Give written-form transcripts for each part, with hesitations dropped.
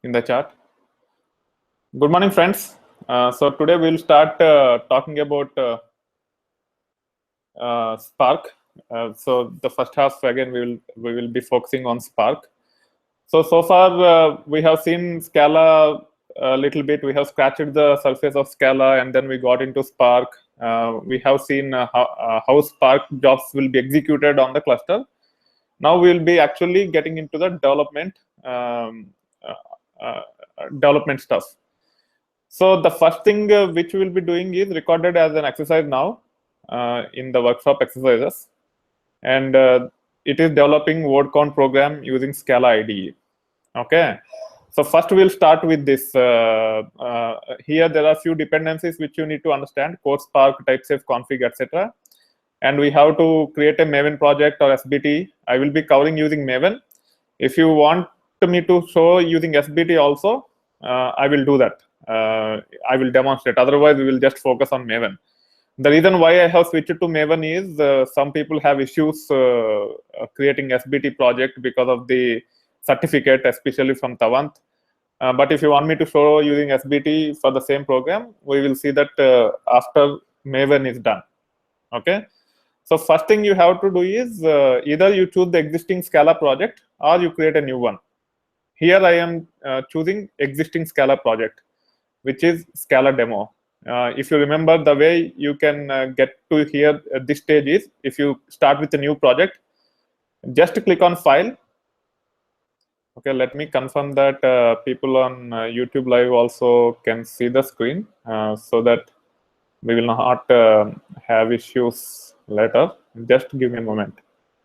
in the chat. Good morning, friends. So today we'll start talking about Spark. So the first half again we will be focusing on Spark. So far we have seen Scala a little bit. We have scratched the surface of Scala, and then we got into Spark. We have seen how Spark jobs will be executed on the cluster. Now we will be actually getting into the development development stuff. So the first thing which we will be doing is recorded as an exercise now in the workshop exercises, and it is developing word count program using Scala IDE. Okay, so first we'll start with this. Here there are few dependencies which you need to understand: core Spark, typesafe, config, etc. And we have to create a Maven project or SBT. I will be covering using Maven. If you want me to show using SBT also, I will do that. I will demonstrate. Otherwise, we will just focus on Maven. The reason why I have switched to Maven is some people have issues creating SBT project because of the certificate, especially from Tawant. But if you want me to show using SBT for the same program, we will see that after Maven is done. Okay. So first thing you have to do is either you choose the existing Scala project or you create a new one. Here I am choosing existing Scala project, which is Scala demo. If you remember, the way you can get to here at this stage is if you start with a new project, just click on file. Okay, let me confirm that people on YouTube live also can see the screen so that we will not have issues later. Just give me a moment.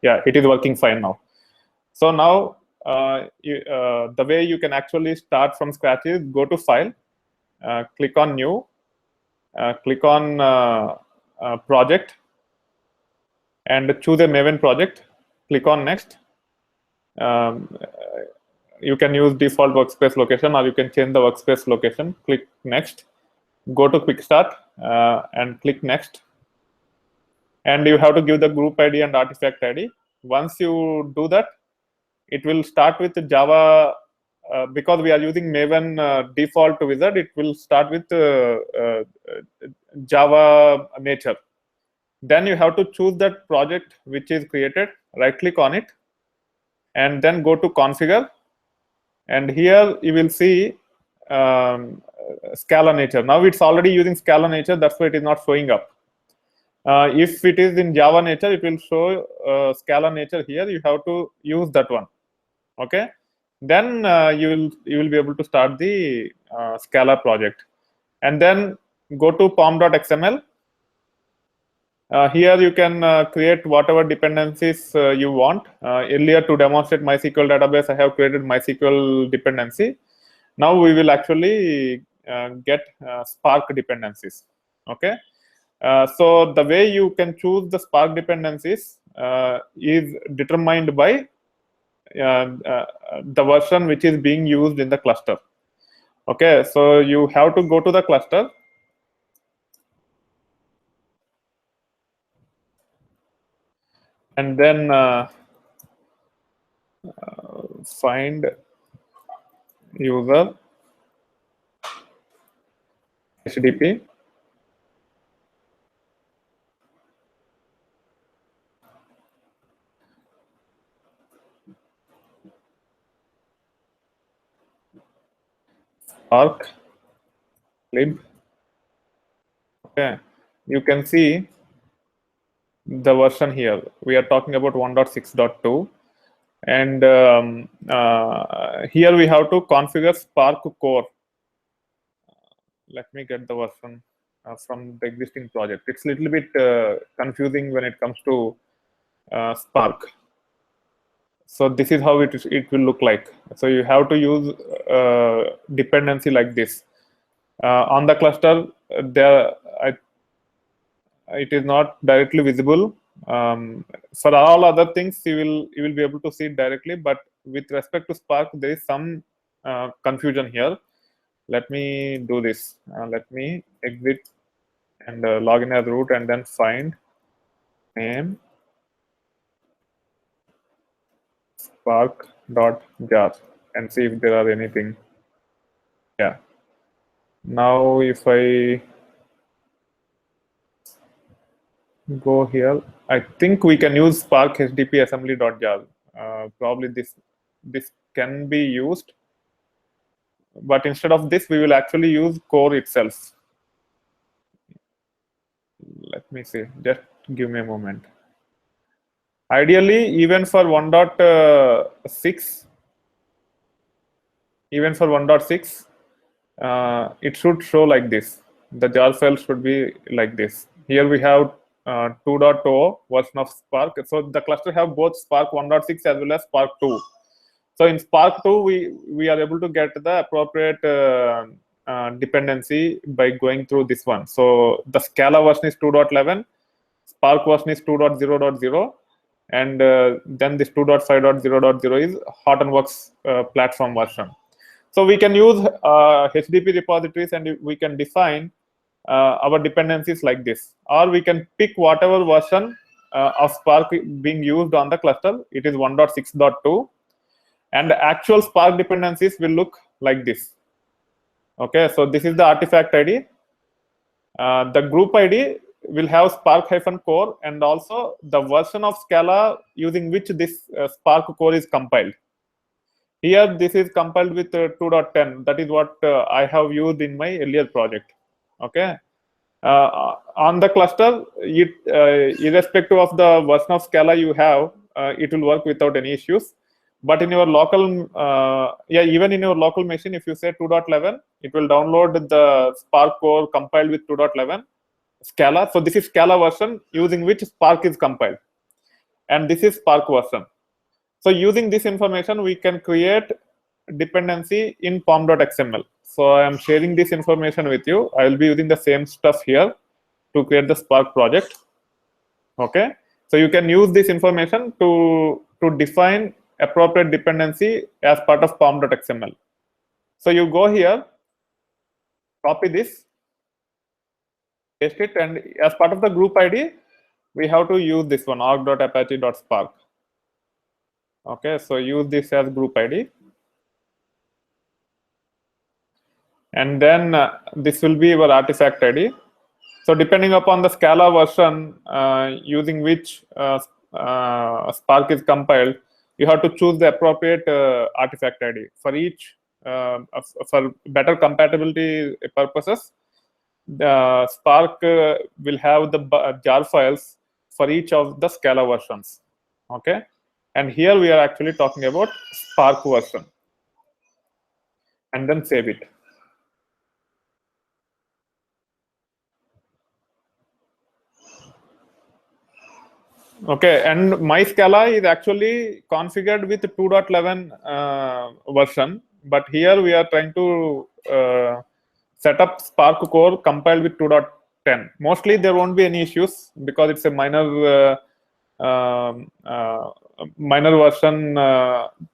Yeah, it is working fine now. So now the way you can actually start from scratch is go to file, click on new, click on project, and choose a Maven project. Click on next. You can use default workspace location, or you can change the workspace location. Click next. Go to quick start and click next. And you have to give the group ID and artifact ID. Once you do that, it will start with Java. Because we are using Maven default wizard, it will start with Java nature. Then you have to choose that project which is created, right click on it, and then go to configure. And here you will see Scala nature. Now it's already using Scala nature, that's why it is not showing up. If it is in Java nature, it will show Scala nature here. You have to use that one. Okay, then you will be able to start the Scala project, and then go to pom.xml. Here you can create whatever dependencies you want. Earlier, to demonstrate MySQL database, I have created MySQL dependency. Now we will actually get Spark dependencies. Okay. So the way you can choose the Spark dependencies is determined by the version which is being used in the cluster. Okay, so you have to go to the cluster. And then find user HDP. Spark lib. Okay, you can see the version here. We are talking about 1.6.2, and here we have to configure Spark core. Let me get the version from the existing project. It's a little bit confusing when it comes to Spark. So this is how it will look like. So you have to use dependency like this. On the cluster, it is not directly visible. For all other things, you will be able to see it directly. But with respect to Spark, there is some confusion here. Let me do this. Let me exit and log in as root, and then find name spark.jar and see if there are anything. Yeah. Now if I go here, I think we can use Spark HDP assembly.jar. Probably this can be used, but instead of this, we will actually use core itself. Let me see. Just give me a moment. Ideally, even for 1.6, it should show like this. The jar file should be like this. Here we have 2.0 version of Spark. So the cluster have both Spark 1.6 as well as Spark 2. So in Spark 2, we are able to get the appropriate dependency by going through this one. So the Scala version is 2.11, Spark version is 2.0.0, and then this 2.5.0.0 is Hortonworks platform version. So we can use HDP repositories and we can define our dependencies like this, or we can pick whatever version of Spark being used on the cluster. It is 1.6.2, and the actual Spark dependencies will look like this. Okay, so this is the artifact ID. The group ID will have Spark-core and also the version of Scala using which this Spark core is compiled. Here, this is compiled with 2.10. That is what I have used in my earlier project. Okay. On the cluster, irrespective of the version of Scala you have, it will work without any issues. But in your local, even in your local machine, if you say 2.11, it will download the Spark core compiled with 2.11 Scala. So this is Scala version using which Spark is compiled, and this is Spark version. So using this information, we can create dependency in pom.xml. So I am sharing this information with you. I will be using the same stuff here to create the Spark project. Okay. So you can use this information to define appropriate dependency as part of pom.xml. So you go here, copy this, paste it, and as part of the group ID, we have to use this one, org.apache.spark. Okay, so use this as group ID. And then this will be our artifact ID. So depending upon the Scala version using which Spark is compiled, you have to choose the appropriate artifact ID. For each, for better compatibility purposes, the Spark will have the jar files for each of the Scala versions. Okay, and here we are actually talking about Spark version, and then save it. Okay, and my Scala is actually configured with 2.11 version, but here we are trying to set up Spark core compiled with 2.10. Mostly there won't be any issues because it's a minor version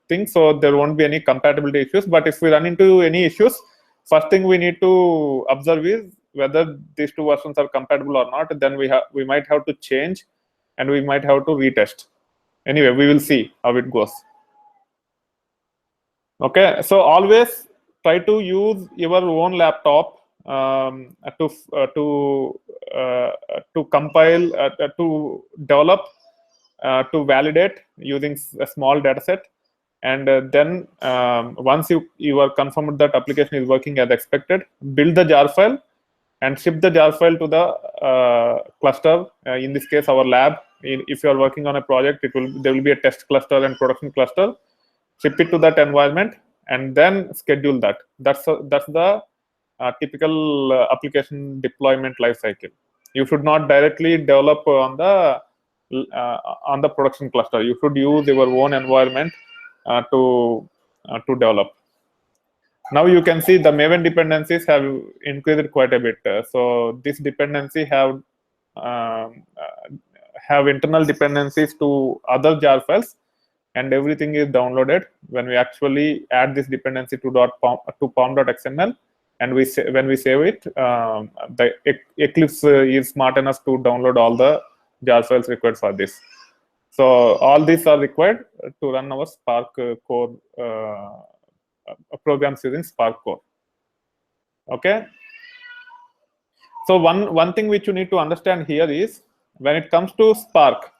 thing, so there won't be any compatibility issues. But if we run into any issues, first thing we need to observe is whether these two versions are compatible or not. Then we might have to change, and we might have to retest. Anyway, we will see how it goes. Okay, so always try to use your own laptop to compile, to develop, to validate using a small data set. And then once you are confirmed that application is working as expected, build the jar file and ship the jar file to the cluster. In this case, our lab. If you are working on a project, there will be a test cluster and production cluster. Ship it to that environment and then schedule that. That's the typical application deployment lifecycle. You should not directly develop on the production cluster. You should use your own environment to develop. Now you can see the Maven dependencies have increased quite a bit. So this dependency have internal dependencies to other jar files, and everything is downloaded. When we actually add this dependency to pom.xml, and when we save it, the Eclipse is smart enough to download all the jar files required for this. So all these are required to run our Spark core programs using Spark core. Okay. So one thing which you need to understand here is when it comes to Spark,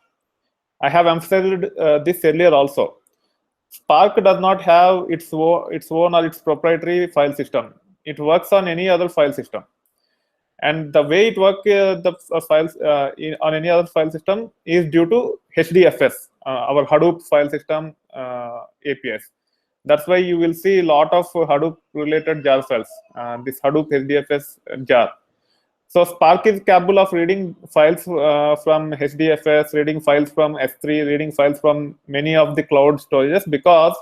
I have emphasized this earlier also. Spark does not have its own or its proprietary file system. It works on any other file system. And the way it works files on any other file system is due to HDFS, our Hadoop file system APIs. That's why you will see a lot of Hadoop related jar files, this Hadoop HDFS jar. So Spark is capable of reading files from HDFS, reading files from S3, reading files from many of the cloud storages because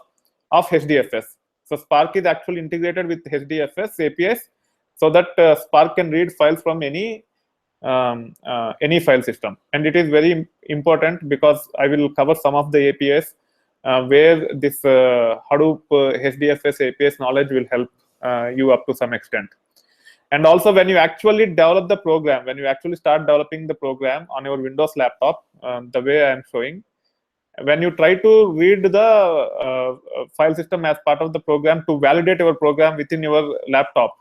of HDFS. So Spark is actually integrated with HDFS APIs so that Spark can read files from any file system. And it is very important because I will cover some of the APIs where this Hadoop HDFS APIs knowledge will help you up to some extent. And also when you actually develop the program, when you actually start developing the program on your Windows laptop, the way I am showing, when you try to read the file system as part of the program to validate your program within your laptop,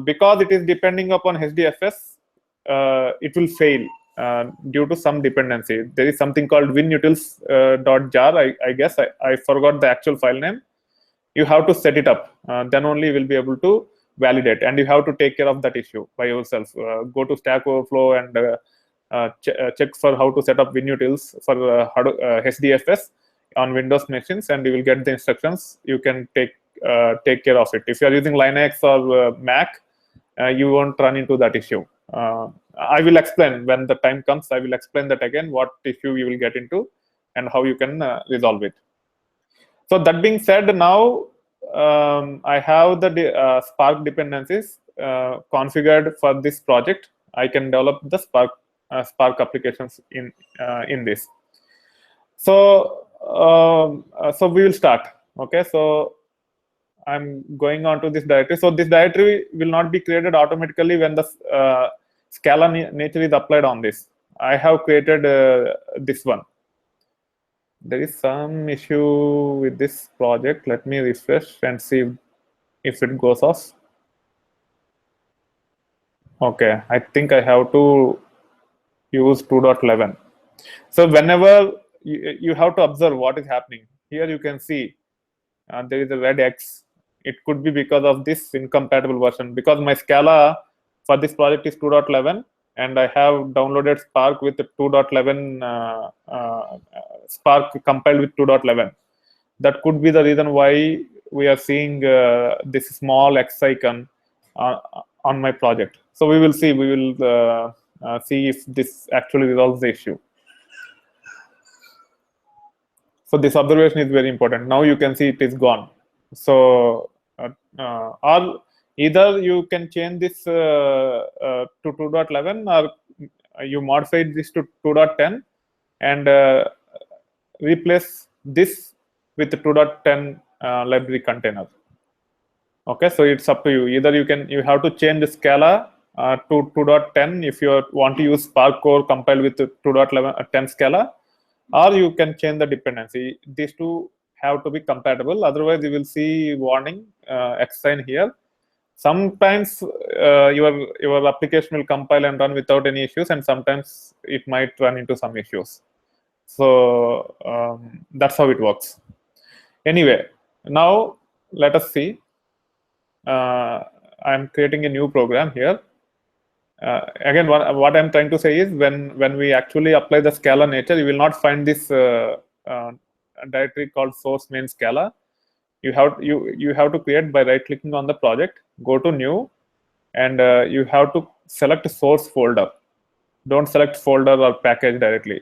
because it is depending upon HDFS, it will fail due to some dependency. There is something called winutils.jar. I guess I forgot the actual file name. You have to set it up. Then only you will be able to validate, and you have to take care of that issue by yourself. Go to Stack Overflow and check for how to set up WinUtils for HDFS on Windows machines, and you will get the instructions. You can take care of it. If you are using Linux or Mac, you won't run into that issue. I will explain when the time comes. I will explain that again, what issue you will get into and how you can resolve it. So that being said, now I have the Spark dependencies configured for this project. I can develop the Spark applications in this. So so we will start. Okay, so I'm going on to this directory. So this directory will not be created automatically when the Scala nature is applied on this. I have created this one. There is some issue with this project. Let me refresh and see if it goes off. Okay, I think I have to use 2.11. So whenever you have to observe what is happening. Here you can see there is a red X. It could be because of this incompatible version, because my Scala for this project is 2.11. and I have downloaded Spark with 2.11, Spark compiled with 2.11. That could be the reason why we are seeing this small X icon on my project. So we will see. We will see if this actually resolves the issue. So this observation is very important. Now you can see it is gone. So or either you can change this to 2.11 or you modified this to 2.10 and replace this with the 2.10 library container. Okay, so it's up to you. Either you have to change the Scala to 2.10 if you want to use Spark core compiled with 2.11 Scala, or you can change the dependency. These two have to be compatible. Otherwise, you will see warning X sign here. Sometimes your application will compile and run without any issues, and sometimes it might run into some issues. So that's how it works. Anyway, now let us see. I'm creating a new program here. Again, what I'm trying to say is when we actually apply the Scala nature, you will not find this directory called source main Scala. You have to create by right clicking on the project, go to new, and you have to select source folder. Don't select folder or package directly.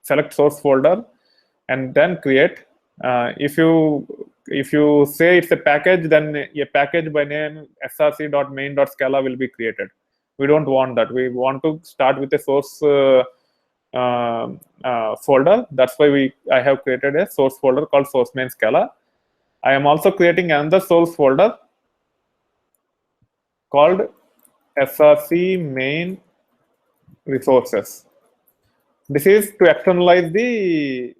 Select source folder and then create. If you say it's a package, then a package by name src.main.scala will be created. We don't want that. We want to start with a source folder. That's why I have created a source folder called source main Scala. I am also creating another source folder called src main resources. This is to externalize the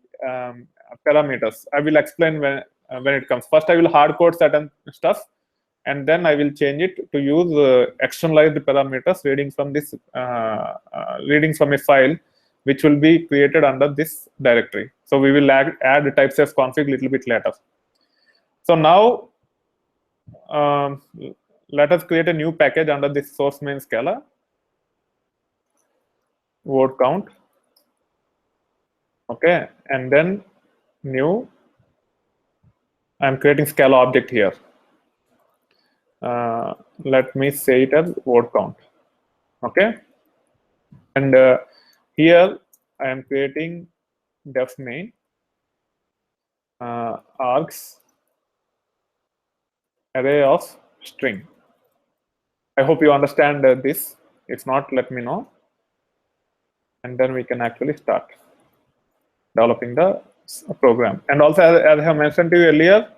parameters. I will explain when it comes. First, I will hard code certain stuff. and then I will change it to use externalized parameters reading from this reading from a file which will be created under this directory. So we will add typesaf config little bit later. So now let us create a new package under this source main Scala, word count. Okay, and then new, I'm creating Scala object here. Let me say it as word count. Okay, and here I am creating def main args array of string. I hope you understand this. If not, let me know, and then we can actually start developing the program. And also, as I have mentioned to you earlier,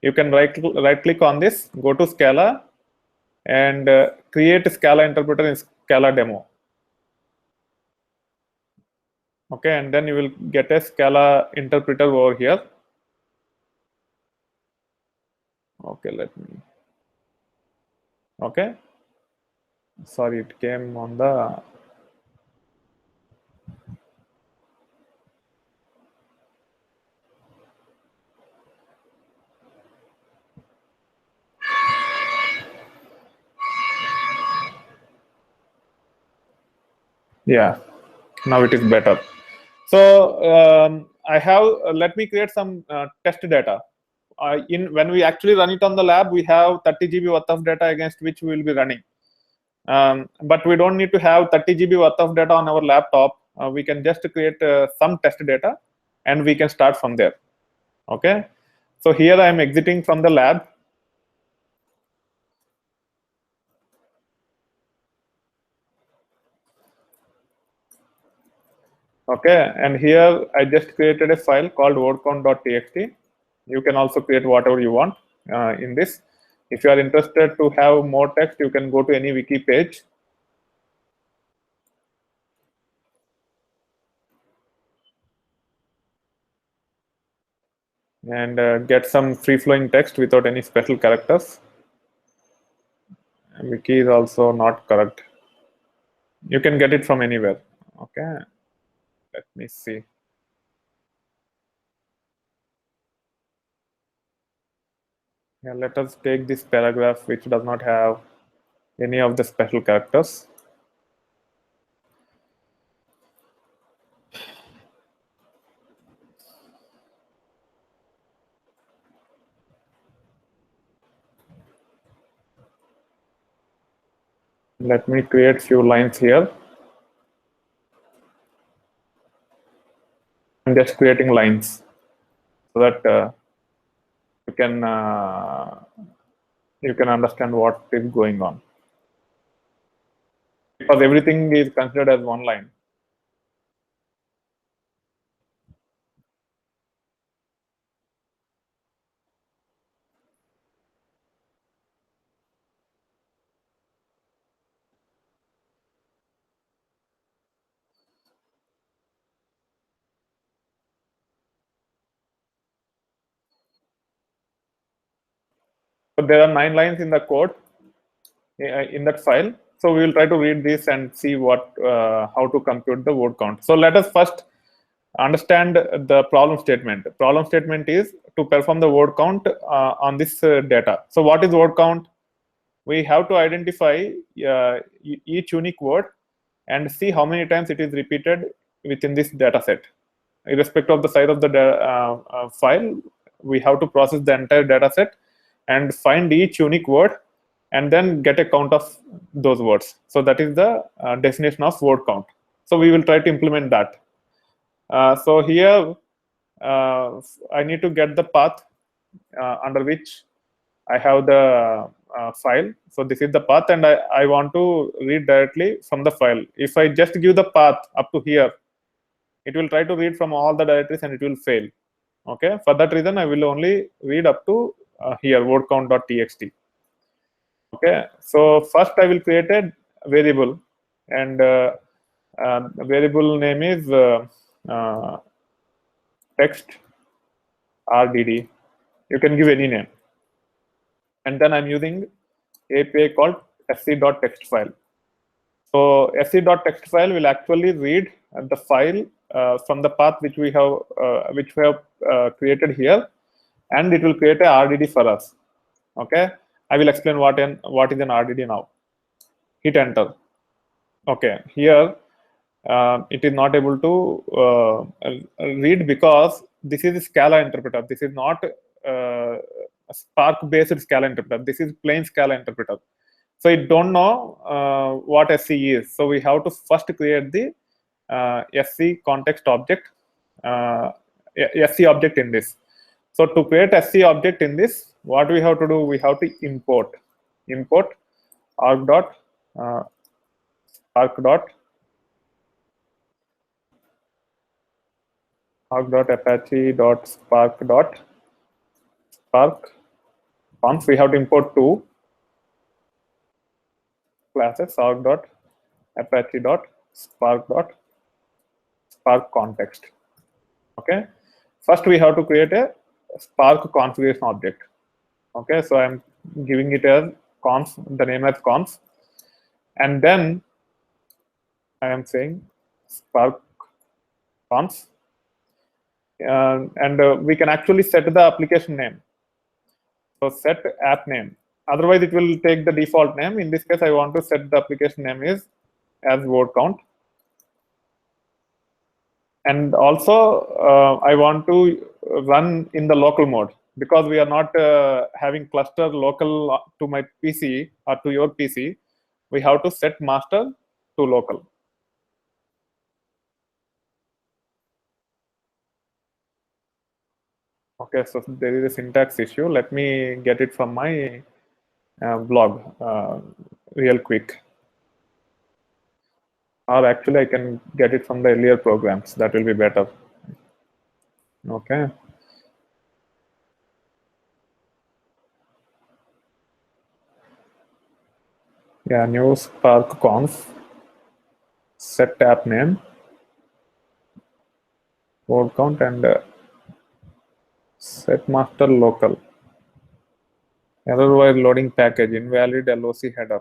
you can right click on this, go to Scala, and create a Scala interpreter in Scala demo. Okay, and then you will get a Scala interpreter over here. Okay, let me. Okay, sorry, it came on the. Yeah, now it is better. So I have, let me create some test data. When we actually run it on the lab, we have 30 GB worth of data against which we will be running. But we don't need to have 30 GB worth of data on our laptop. We can just create some test data and we can start from there. Okay. So here I am exiting from the lab. Okay, and here I just created a file called wordcount.txt. You can also create whatever you want in this. If you are interested to have more text, you can go to any wiki page. And get some free-flowing text without any special characters. Wiki is also not correct. You can get it from anywhere. Okay, let me see. Yeah, let us take this paragraph which does not have any of the special characters. Let me create few lines here. I'm just creating lines so that you can understand what is going on, because everything is considered as one line. So there are 9 lines in the code in that file. So we will try to read this and see what how to compute the word count. So let us first understand the problem statement. The problem statement is to perform the word count on this data. So what is word count? We have to identify each unique word and see how many times it is repeated within this data set. Irrespective of the size of the file, we have to process the entire data set and find each unique word and then get a count of those words. So that is the definition of word count. So we will try to implement that. So here I need to get the path under which I have the file. So this is the path, and I want to read directly from the file. If I just give the path up to here, it will try to read from all the directories and it will fail. Okay, for that reason I will only read up to here, wordcount.txt. Okay, so first I will create a variable, and variable name is text rdd. You can give any name, and then I'm using API called sc.text file. So sc.text file will actually read the file from the path which we have created here, and it will create a RDD for us. Okay, I will explain what is an RDD now. Hit enter. Okay, here it is not able to read because this is a Scala interpreter. This is not a Spark-based Scala interpreter. This is plain Scala interpreter. So it don't know what SC is. So we have to first create the SC context object, SC object in this. So to create SC object in this, what we have to do? We have to import arg dot spark dot apache dot spark conf. We have to import two classes, arg dot apache dot spark context. Okay, first we have to create a Spark configuration object. Okay, so I'm giving it as conf, the name as conf, and then I am saying Spark conf, and we can actually set the application name. So set app name. Otherwise, it will take the default name. In this case, I want to set the application name is as word count. And also, I want to run in the local mode because we are not having cluster local to my PC or to your PC. We have to set master to local. Okay, so there is a syntax issue. Let me get it from my blog real quick. Or actually, I can get it from the earlier programs. That will be better. Okay. Yeah, new Spark conf, set app name, word count, and set master local. Error while loading package, invalid LOC header.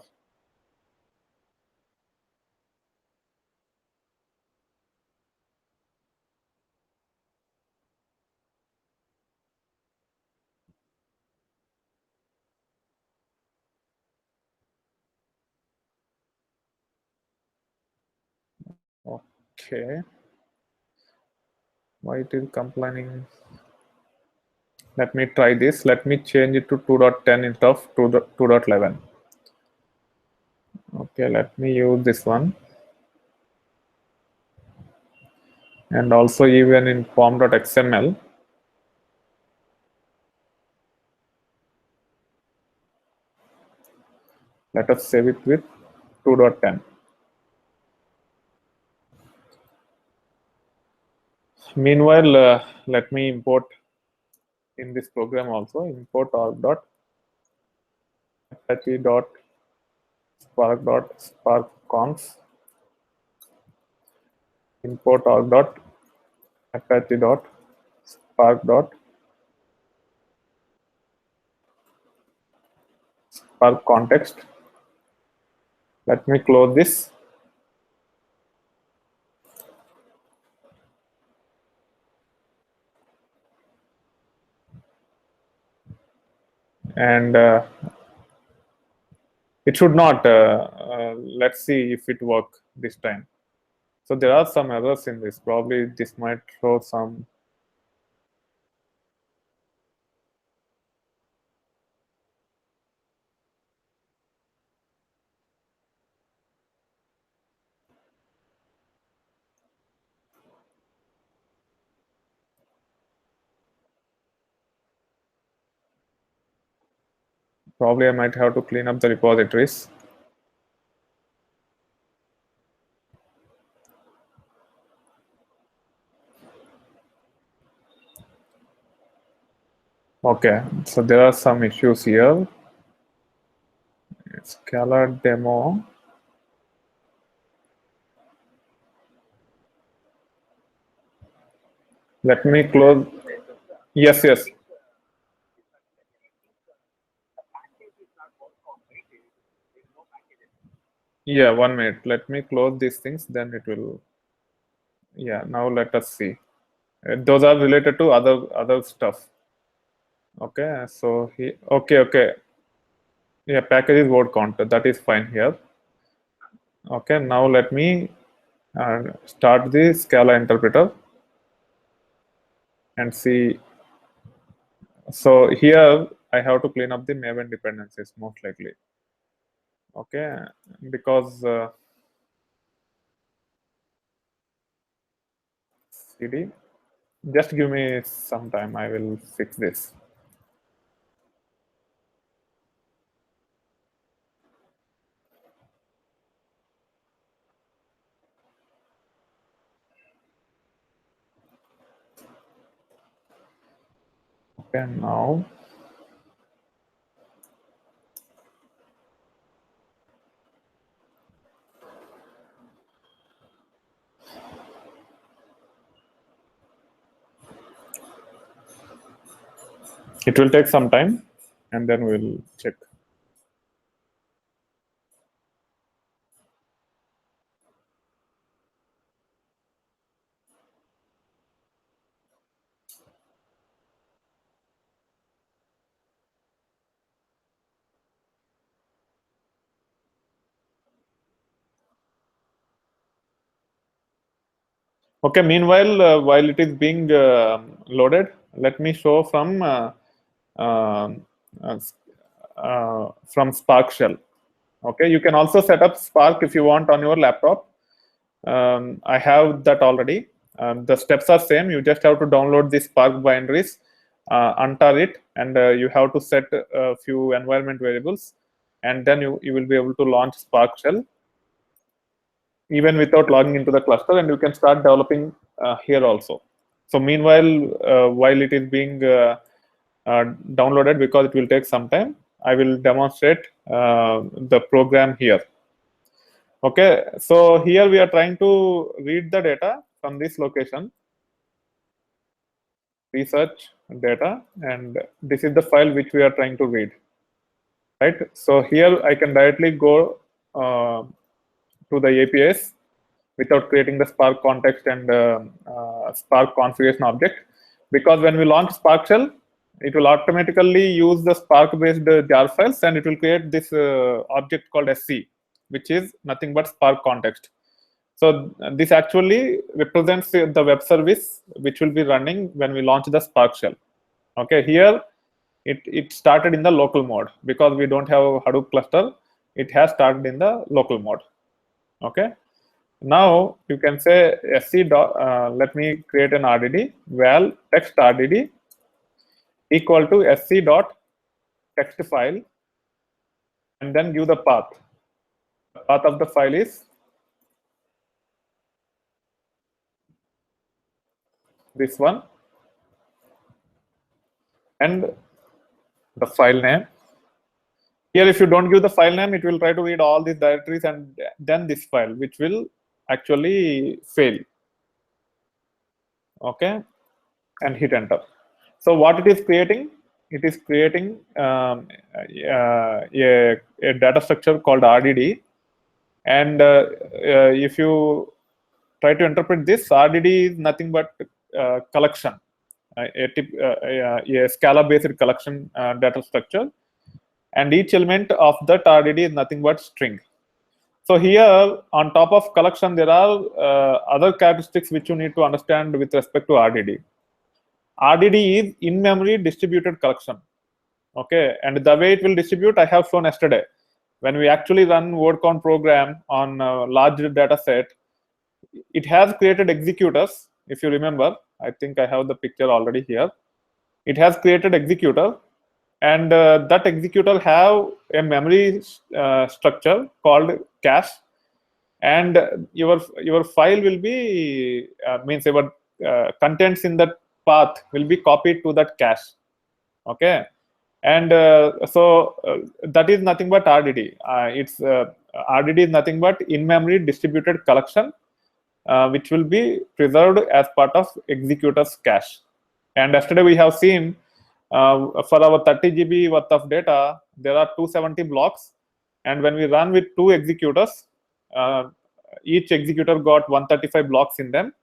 Okay. Why it is complaining? Let me try this. Let me change it to 2.10 instead of 2.11. Okay, let me use this one. And also even in form.xml. Let us save it with 2.10. Meanwhile, let me import in this program also, import arg dot apache dot spark conf, import arg dot apache dot spark context. Let me close this. And it should not. Let's see if it works this time. So there are some errors in this. Probably this might throw some. Probably I might have to clean up the repositories. Okay, so there are some issues here. Scala demo. Let me close. Yes. Yeah, 1 minute. Let me close these things, then it will. Yeah, now let us see. Those are related to other stuff. Okay, so okay. Yeah, package is word count. That is fine here. Okay, now let me start the Scala interpreter and see. So here I have to clean up the Maven dependencies most likely. Okay, because cd. Just give me some time. I will fix this. Okay, now it will take some time, and then we'll check. Okay, meanwhile, while it is being loaded, let me show um, uh, from Spark Shell. Okay, you can also set up Spark if you want on your laptop. I have that already. The steps are same. You just have to download the Spark binaries, untar it, and you have to set a few environment variables, and then you will be able to launch Spark Shell even without logging into the cluster, and you can start developing here also. So meanwhile, while it is being downloaded, because it will take some time, I will demonstrate the program here. Okay, so here we are trying to read the data from this location, research data, and this is the file which we are trying to read, right? So here I can directly go to the APIs without creating the Spark context and Spark configuration object, because when we launch Spark Shell, it will automatically use the Spark-based jar files, and it will create this object called SC, which is nothing but Spark context. So this actually represents the web service which will be running when we launch the Spark Shell. Okay, here it started in the local mode because we don't have Hadoop cluster. It has started in the local mode. Okay. Now you can say sc dot. Let me create an RDD. Val text RDD equal to sc dot text file, and then give the path. The path of the file is this one, and the file name. Here, if you don't give the file name, it will try to read all these directories and then this file, which will actually fail. Okay, and hit enter. So what it is creating? It is creating a data structure called RDD. And if you try to interpret this, RDD is nothing but collection, a Scala-based collection data structure. And each element of that RDD is nothing but string. So here, on top of collection, there are other characteristics which you need to understand with respect to RDD. RDD is in-memory distributed collection. Okay, and the way it will distribute, I have shown yesterday. When we actually run word count program on a large data set, it has created executors. If you remember, I think I have the picture already here. It has created executor, and that executor have a memory structure called cache, and your file will be means your contents in that path will be copied to that cache. Okay, and so that is nothing but RDD. RDD is nothing but in-memory distributed collection, which will be preserved as part of executor's cache. And yesterday we have seen For our 30 GB worth of data, there are 270 blocks, and when we run with 2 executors, each executor got 135 blocks in them,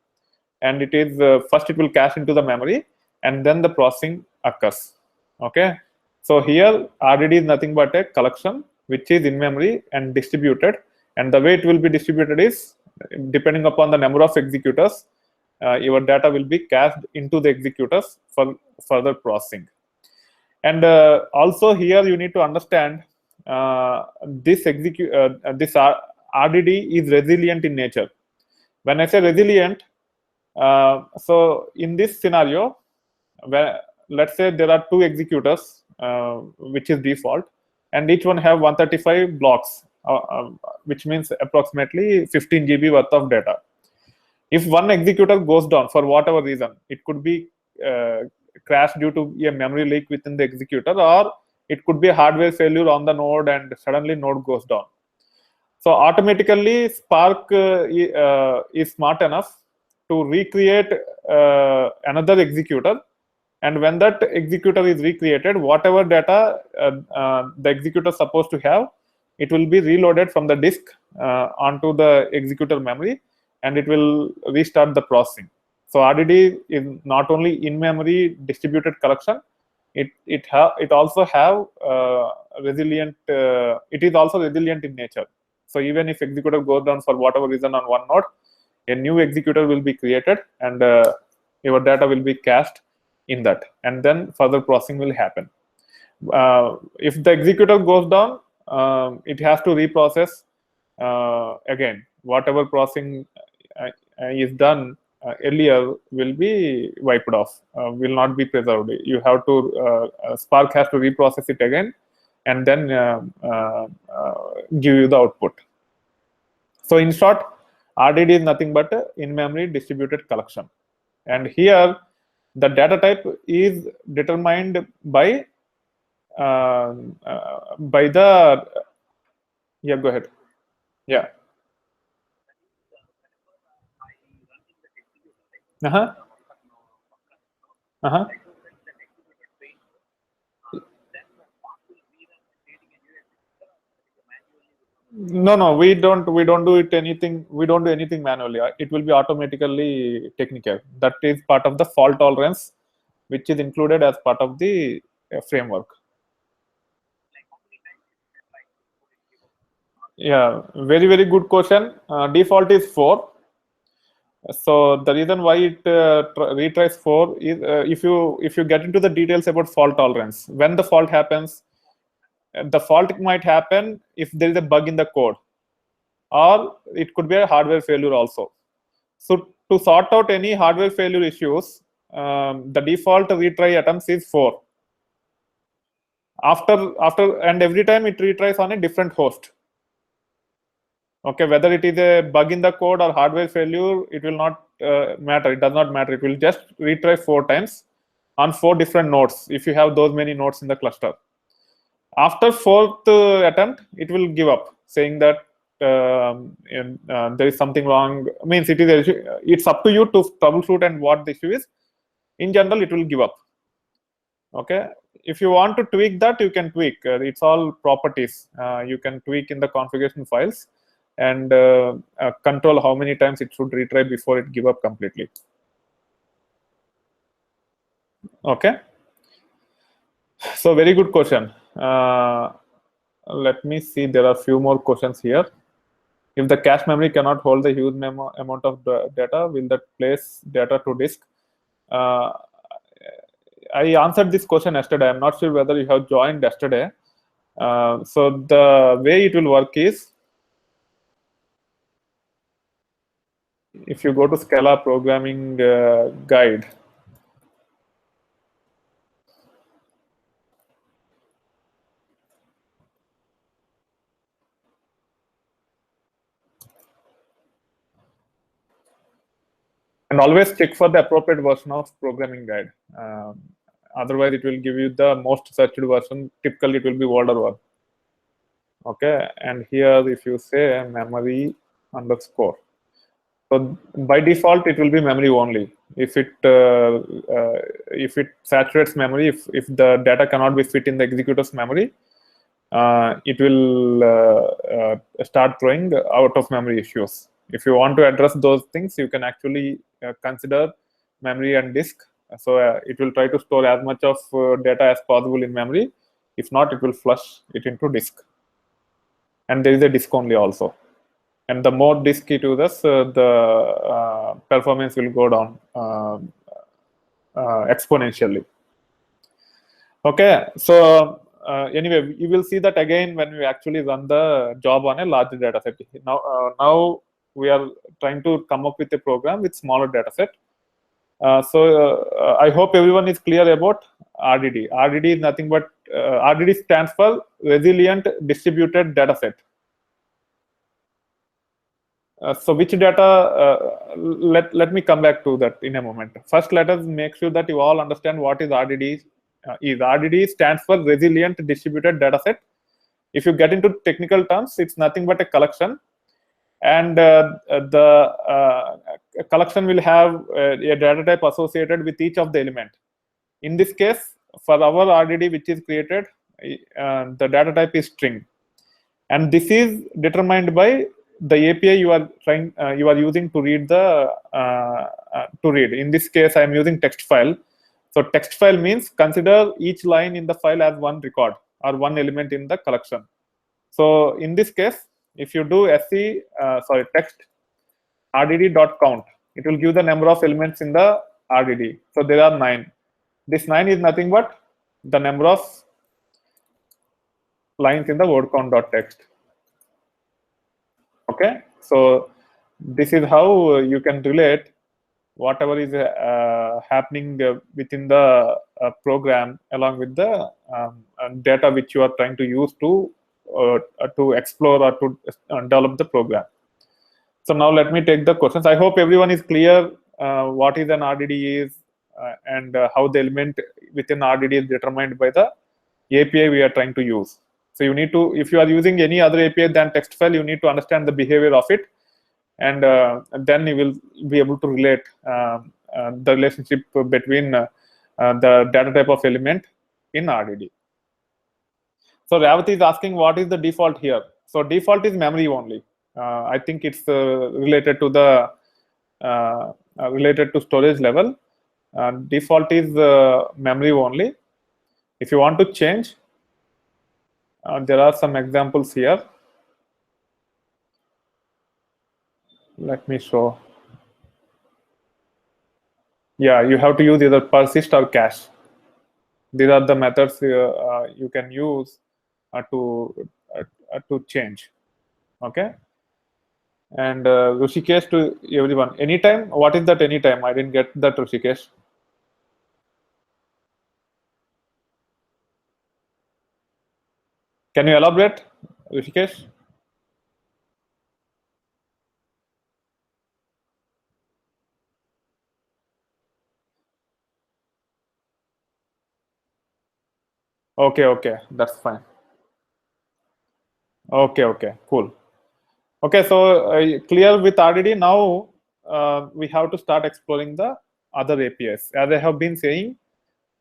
and it is first it will cache into the memory, and then the processing occurs. Okay, so here RDD is nothing but a collection which is in memory and distributed, and the way it will be distributed is depending upon the number of executors. Your data will be cached into the executors for further processing. And also here you need to understand this RDD is resilient in nature. When I say resilient, so in this scenario, where let's say there are 2 executors, which is default, and each one have 135 blocks, which means approximately 15 GB worth of data. If one executor goes down for whatever reason, it could be crashed due to a memory leak within the executor, or it could be a hardware failure on the node and suddenly node goes down. So automatically Spark is smart enough to recreate another executor, and when that executor is recreated, whatever data the executor is supposed to have, it will be reloaded from the disk onto the executor memory, and it will restart the processing. So RDD is not only in-memory distributed collection, it also have resilient. It is also resilient in nature. So even if executor goes down for whatever reason on one node, a new executor will be created, and your data will be cached in that, and then further processing will happen. If the executor goes down, it has to reprocess again. Whatever processing is done earlier will be wiped off, will not be preserved. You have to Spark has to reprocess it again, and then give you the output. So in short, RDD is nothing but in-memory distributed collection, and here the data type is determined by the yeah. Go ahead. Yeah. Uh-huh. Uh-huh. No, we don't do it anything. We don't do anything manually. It will be automatically taken care. That is part of the fault tolerance, which is included as part of the framework. Yeah, very good question. Default is 4. So the reason why it retries 4 is if you get into the details about fault tolerance, when the fault happens, the fault might happen if there is a bug in the code, or it could be a hardware failure also. So to sort out any hardware failure issues, the default retry attempts is 4. After and every time it retries on a different host. Okay, whether it is a bug in the code or hardware failure, it will not matter. It does not matter. It will just retry 4 times on 4 different nodes if you have those many nodes in the cluster. After 4th attempt, it will give up, saying that there is something wrong. Means it's up to you to troubleshoot and what the issue is. In general, it will give up. Okay, if you want to tweak that, you can tweak. It's all properties. You can tweak in the configuration files and control how many times it should retry before it give up completely. Okay, so very good question. Let me see, there are a few more questions here. If the cache memory cannot hold the huge amount of data, will that place data to disk? I answered this question yesterday. I'm not sure whether you have joined yesterday. So the way it will work is, if you go to Scala programming guide, and always check for the appropriate version of programming guide. Otherwise, it will give you the most searched version. Typically, it will be older one. Okay, and here if you say memory underscore, so by default it will be memory only. if it saturates memory, if the data cannot be fit in the executor's memory, it will start throwing out of memory issues. If you want to address those things, you can actually consider memory and disk. So it will try to store as much of data as possible in memory. If not, it will flush it into disk. And there is a disk only also. And the more disk it uses, the performance will go down exponentially. Okay, so anyway, you will see that again when we actually run the job on a larger data set. Now we are trying to come up with a program with smaller data set. So I hope everyone is clear about RDD. RDD is nothing but RDD stands for Resilient Distributed Data Set. So which data, let me come back to that in a moment. First, let us make sure that you all understand what is RDD is. RDD stands for Resilient Distributed Data Set. If you get into technical terms, it's nothing but a collection. And the collection will have a data type associated with each of the element. In this case, for our RDD which is created, the data type is string. And this is determined by the API you are using to read the In this case, I am using text file. So text file means consider each line in the file as one record or one element in the collection. So in this case, if you do text rdd.count, it will give the number of elements in the RDD. So there are 9. This 9 is nothing but the number of lines in the word count.txt. Okay, so this is how you can relate whatever is happening within the program along with the data which you are trying to use to explore or to develop the program. So now let me take the questions. I hope everyone is clear what is an RDD is and how the element within RDD is determined by the API we are trying to use. So you need to, if you are using any other API than text file, you need to understand the behavior of it, and then you will be able to relate the relationship between the data type of element in RDD. So Ravati is asking what is the default here. So default is memory only. I think it's related to the storage level. Default is memory only. If you want to change, there are some examples here. Let me show. Yeah, you have to use either persist or cache. These are the methods you can use to change. Okay. And Rishikesh to everyone. Anytime? What is that anytime? I didn't get that, Rishikesh. Can you elaborate, Rishikesh? Okay, that's fine. Okay, cool. Okay, so clear with RDD. Now we have to start exploring the other APIs. As I have been saying,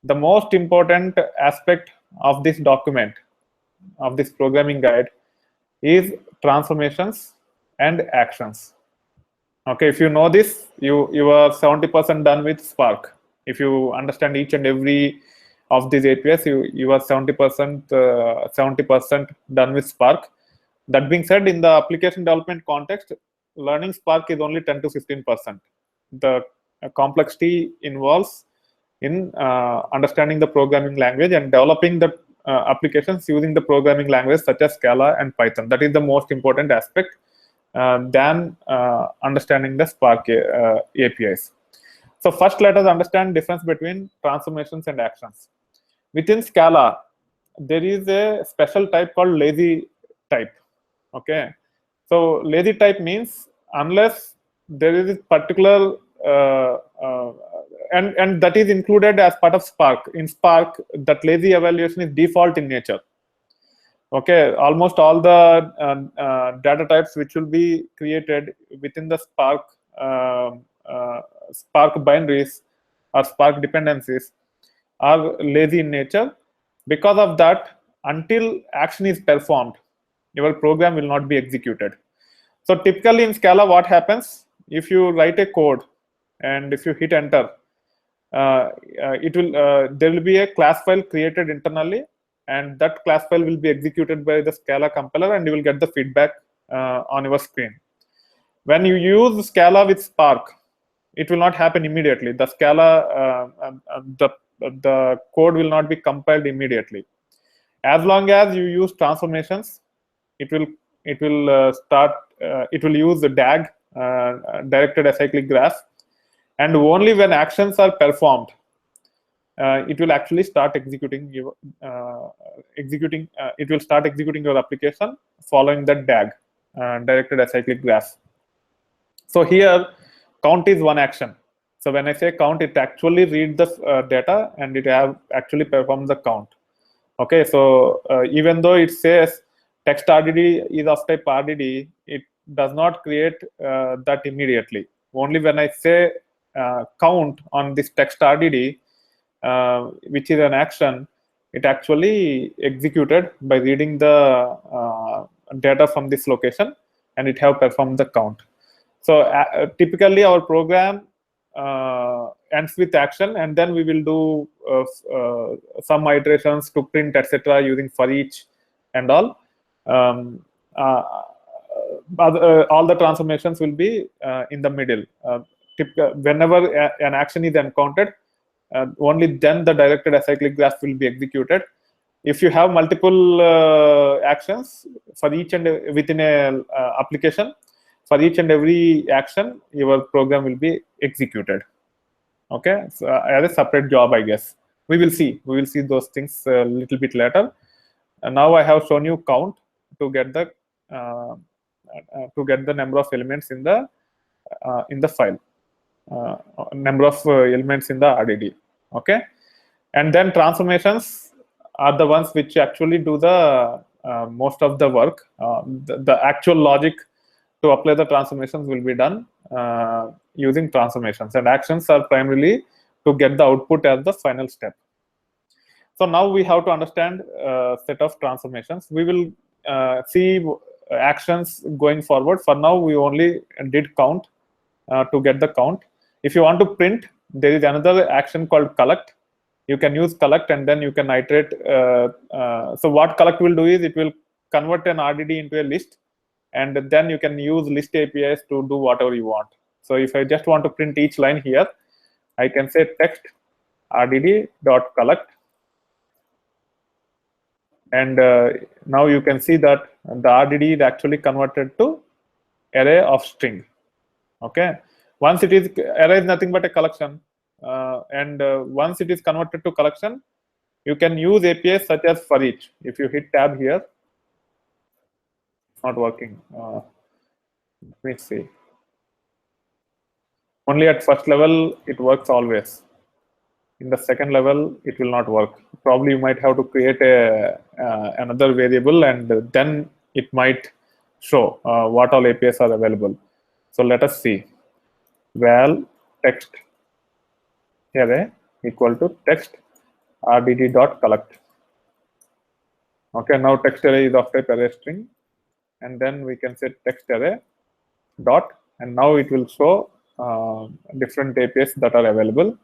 the most important aspect of this document, of this programming guide, is transformations and actions. Okay, if you know this, you are 70% done with Spark. If you understand each and every of these APIs, you are 70% done with Spark. That being said, in the application development context, learning Spark is only 10 to 15%. The complexity involves in understanding the programming language and developing the applications using the programming language such as Scala and Python. That is the most important aspect than understanding the Spark APIs. So first, let us understand difference between transformations and actions. Within Scala, there is a special type called lazy type. Okay, so lazy type means unless there is a particular and that is included as part of Spark. In Spark, that lazy evaluation is default in nature. Okay, almost all the data types which will be created within the Spark Spark binaries or Spark dependencies are lazy in nature. Because of that, until action is performed, your program will not be executed. So typically in Scala, what happens if you write a code and if you hit enter, there will be a class file created internally, and that class file will be executed by the Scala compiler, and you will get the feedback on your screen. When you use Scala with Spark, it will not happen immediately. The Scala, the code will not be compiled immediately. As long as you use transformations, it will use the DAG, directed acyclic graph, and only when actions are performed, it will actually start executing your it will start executing your application following that DAG, directed acyclic graph. So here count is one action. So when I say count, it actually read the data and it actually performs the count. Okay, so even though it says text RDD is of type RDD, it does not create that immediately. Only when I say count on this text RDD, which is an action, it actually executed by reading the data from this location, and it have performed the count. So typically our program ends with action, and then we will do some iterations to print, etc., using for each and all. All the transformations will be in the middle. Whenever an action is encountered, only then the directed acyclic graph will be executed. If you have multiple actions for each and within a application, for each and every action, your program will be executed. Okay, so as a separate job, I guess. We will see those things a little bit later. And now I have shown you count to get the number of elements in the file, number of elements in the RDD. Okay, and then transformations are the ones which actually do the most of the work. The actual logic to apply the transformations will be done using transformations, and actions are primarily to get the output as the final step. So now we have to understand a set of transformations. We will see actions going forward. For now, we only did count to get the count. If you want to print, there is another action called collect. You can use collect, and then you can iterate. So what collect will do is it will convert an RDD into a list, and then you can use list APIs to do whatever you want. So if I just want to print each line here, I can say text rdd.collect, and now you can see that the RDD is actually converted to array of string. Okay, once it is, array is nothing but a collection, and once it is converted to collection, you can use APIs such as for each. If you hit tab here, it's not working. Let me see. Only at first level it works always. In the second level, it will not work. Probably you might have to create a another variable, and then it might show what all APIs are available. So let us see. Val text array equal to text rdd.collect. Okay, now text array is of type array string, and then we can say text array dot, and now it will show different APIs that are available.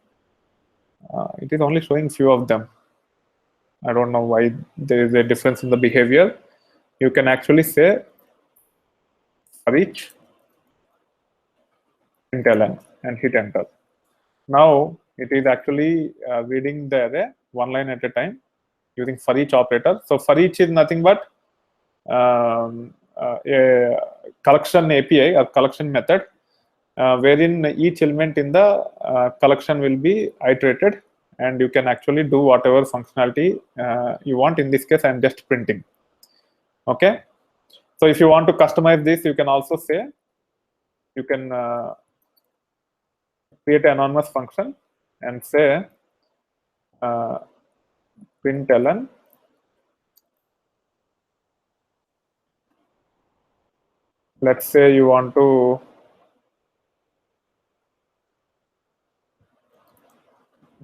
It is only showing few of them. I don't know why there is a difference in the behavior. You can actually say for each println and hit enter. Now it is actually reading the array one line at a time using for each operator. So for each is nothing but a collection API or collection method, wherein each element in the collection will be iterated, and you can actually do whatever functionality you want. In this case, I'm just printing. Okay, so if you want to customize this, you can also say, you can create an anonymous function and say println let's say you want to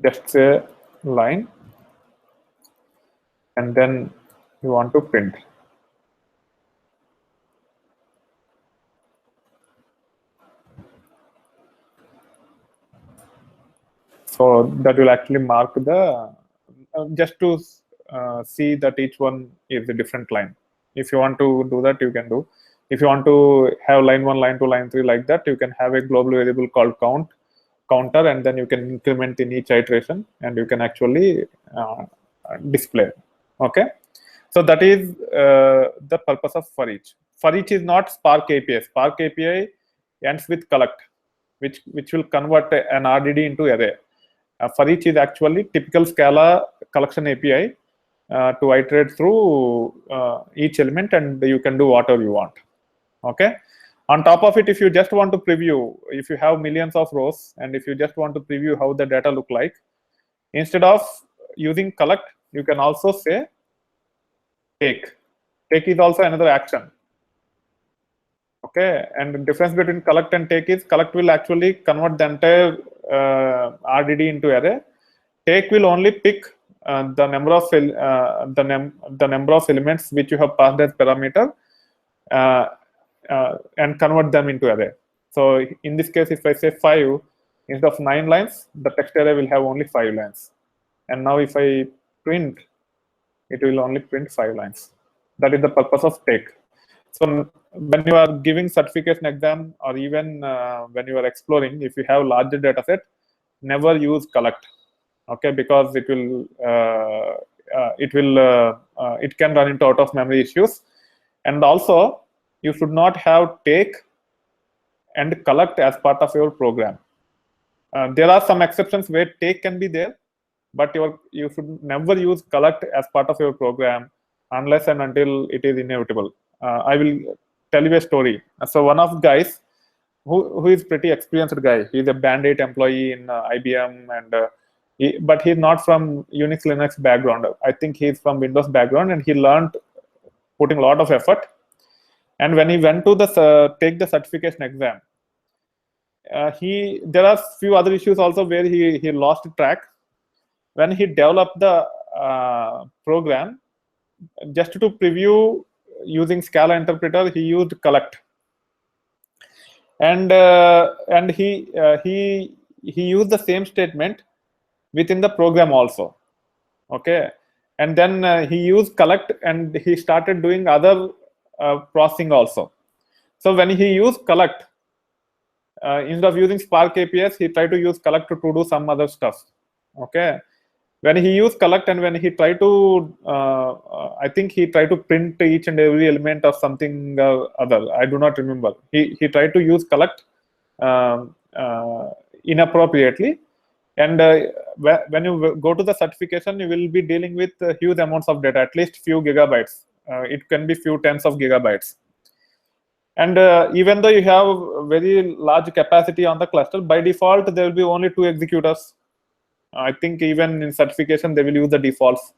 just say line, and then you want to print. So that will actually mark the, just to see that each one is a different line. If you want to do that, you can do. If you want to have line 1, line 2, line 3 like that, you can have a global variable called counter, and then you can increment in each iteration, and you can actually display. Okay, so that is the purpose of for each. For each is not Spark API. Spark API ends with collect, which will convert an RDD into array. For each is actually typical Scala collection API to iterate through each element, and you can do whatever you want. Okay. On top of it, if you just want to preview, if you have millions of rows, and if you just want to preview how the data look like, instead of using collect, you can also say take. Take is also another action. Okay, and the difference between collect and take is collect will actually convert the entire RDD into array. Take will only pick the number of the number of elements which you have passed as parameter and convert them into array. So in this case, if I say 5 instead of 9 lines, the text array will have only 5 lines. And now if I print, it will only print 5 lines. That is the purpose of take. So when you are giving certification exam, or even when you are exploring, if you have larger data set, never use collect. Okay, because it can run into out of memory issues. And also, you should not have take and collect as part of your program. There are some exceptions where take can be there, but you should never use collect as part of your program unless and until it is inevitable. I will tell you a story. So one of the guys who is pretty experienced guy, he's a Band-Aid employee in IBM, and but he's not from Unix Linux background. I think he's from Windows background, and he learned putting a lot of effort. And when he went to take the certification exam, there are few other issues also where he lost track. When he developed the program, just to preview using Scala interpreter, he used collect, and he used the same statement within the program also. Okay, and then he used collect, and he started doing other processing also. So when he used collect, instead of using Spark APIs, he tried to use collect to do some other stuff. Okay, when he used collect, and when he tried to, I think he tried to print each and every element of something other. I do not remember. He tried to use collect inappropriately. And when you go to the certification, you will be dealing with huge amounts of data, at least few gigabytes. It can be few tens of gigabytes. And even though you have very large capacity on the cluster, by default, there will be only 2 executors. I think even in certification, they will use the defaults.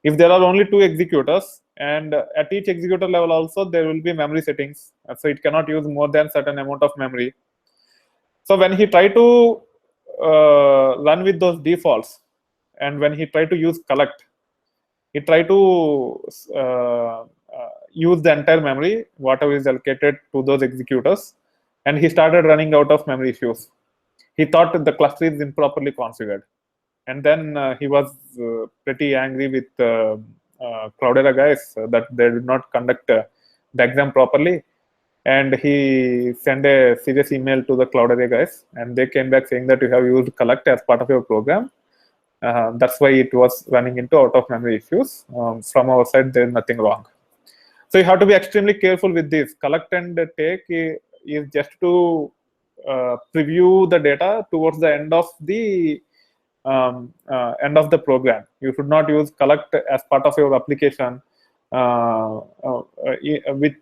If there are only 2 executors, and at each executor level also, there will be memory settings. So it cannot use more than certain amount of memory. So when he tried to run with those defaults, and when he tried to use collect, he tried to use the entire memory, whatever is allocated to those executors, and he started running out of memory issues. He thought the cluster is improperly configured. And then he was pretty angry with Cloudera guys that they did not conduct the exam properly. And he sent a serious email to the Cloudera guys, and they came back saying that you have used collect as part of your program. That's why it was running into out of memory issues. From our side, there is nothing wrong. So you have to be extremely careful with this. Collect and take is just to preview the data towards the end of the program. You should not use collect as part of your application,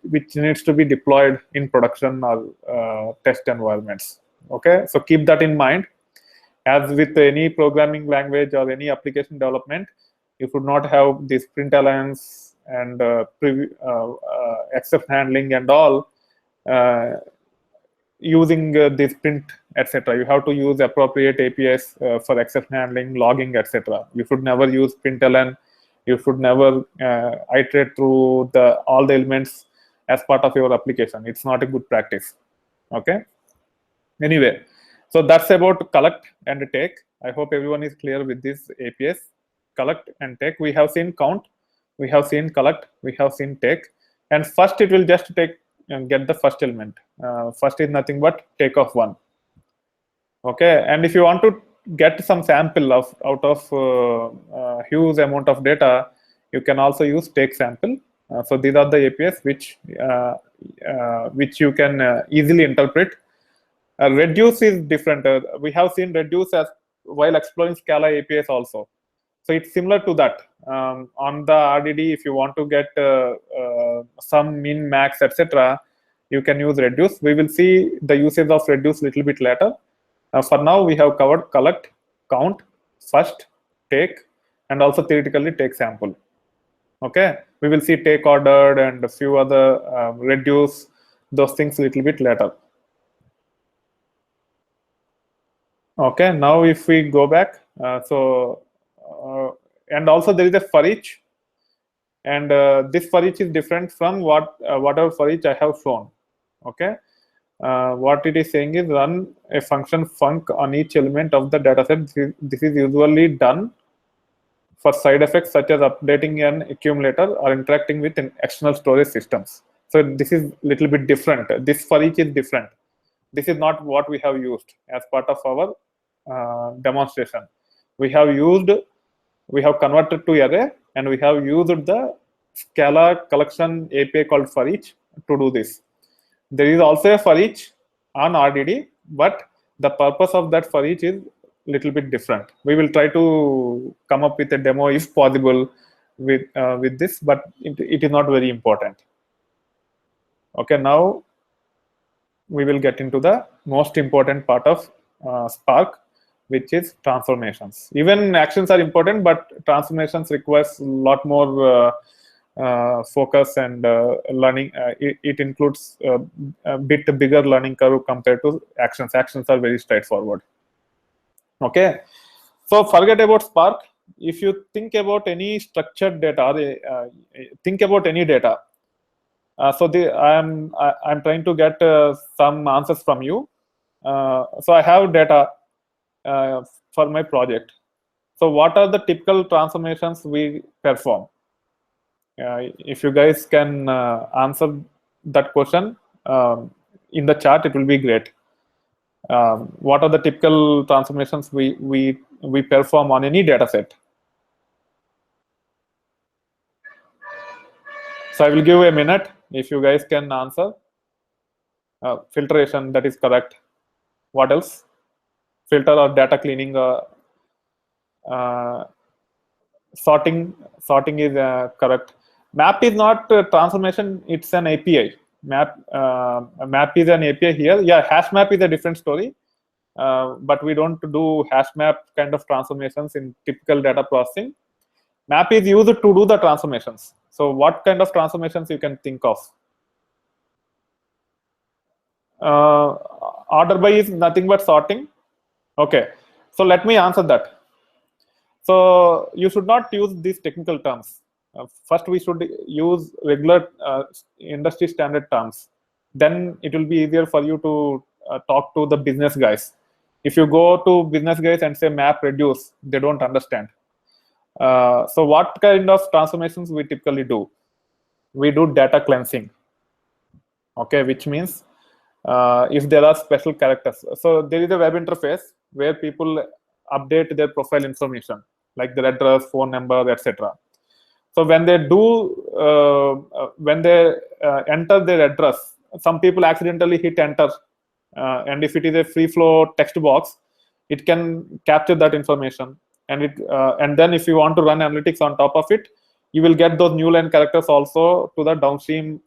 which needs to be deployed in production or test environments. Okay, so keep that in mind. As with any programming language or any application development, you should not have this println and exception handling and all using this print, etc. You have to use appropriate APIs for exception handling, logging, etc. You should never use println. You should never iterate through all the elements as part of your application. It's not a good practice. Okay. Anyway, so that's about collect and take. I hope everyone is clear with these APIs. Collect and take. We have seen count, we have seen collect, we have seen take. And first it will just take and get the first element. First is nothing but take of 1. Okay, and if you want to get some sample out of huge amount of data, you can also use take sample. So these are the APIs which you can easily interpret. Reduce is different. We have seen reduce as while exploring Scala APIs also. So it's similar to that. On the RDD, if you want to get some min, max, etc., you can use reduce. We will see the usage of reduce a little bit later. For now, we have covered collect, count, first, take, and also theoretically take sample. Okay, we will see take ordered and a few other reduce, those things a little bit later. Okay, now if we go back, and also there is a for each, and this for each is different from whatever for each I have shown. Okay, what it is saying is run a function func on each element of the dataset. This is usually done for side effects such as updating an accumulator or interacting with external storage systems. So this is a little bit different. This for each is different. This is not what we have used as part of our demonstration. We have converted to array, and we have used the Scala collection API called for each to do this. There is also a for each on RDD, but the purpose of that for each is little bit different. We will try to come up with a demo if possible with this, but it is not very important. Okay, now we will get into the most important part of Spark, which is transformations. Even actions are important, but transformations requires a lot more focus and learning. It includes a bit bigger learning curve compared to actions. Actions are very straightforward. Okay, so forget about Spark. If you think about any structured data, think about any data. I'm trying to get some answers from you. So I have data for my project. So what are the typical transformations we perform? If you guys can answer that question in the chat, it will be great. What are the typical transformations we perform on any data set? So I will give a minute if you guys can answer. Filtration, that is correct. What else? Filter or data cleaning. Sorting is correct. Map is not transformation, it's an API. Map is an API here. Yeah, hash map is a different story. But we don't do hash map kind of transformations in typical data processing. Map is used to do the transformations. So what kind of transformations you can think of? Order by is nothing but sorting. Okay, so let me answer that. So you should not use these technical terms. First, we should use regular industry standard terms. Then it will be easier for you to talk to the business guys. If you go to business guys and say map reduce, they don't understand. So what kind of transformations we typically do? We do data cleansing. Okay, which means if there are special characters. So there is a web interface where people update their profile information, like their address, phone number, etc. So when they enter their address, some people accidentally hit enter, and if it is a free flow text box, it can capture that information, and then if you want to run analytics on top of it, you will get those new line characters also to the downstream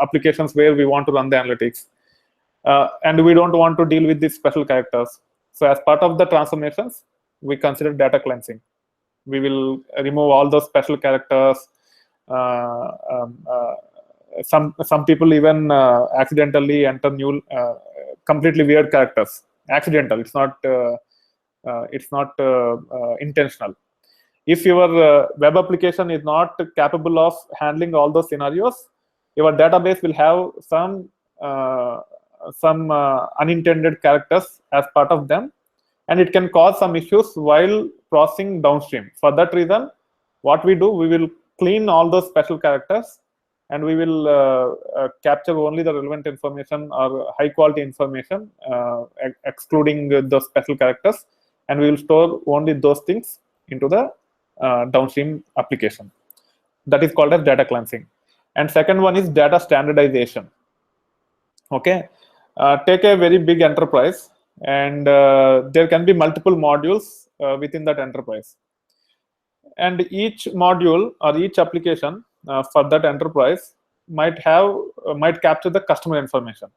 applications where we want to run the analytics, and we don't want to deal with these special characters. So as part of the transformations, we consider data cleansing. We will remove all those special characters, some people even accidentally enter new completely weird characters. Accidental. It's not intentional. If your web application is not capable of handling all those scenarios, your database will have some unintended characters as part of them, and it can cause some issues while processing downstream. For that reason, what we do, we will clean all those special characters, and we will capture only the relevant information or high quality information, excluding those special characters, and we will store only those things into the downstream application. That is called as data cleansing. And second one is data standardization. Okay, take a very big enterprise, and there can be multiple modules within that enterprise, and each module or each application for that enterprise might capture the customer information.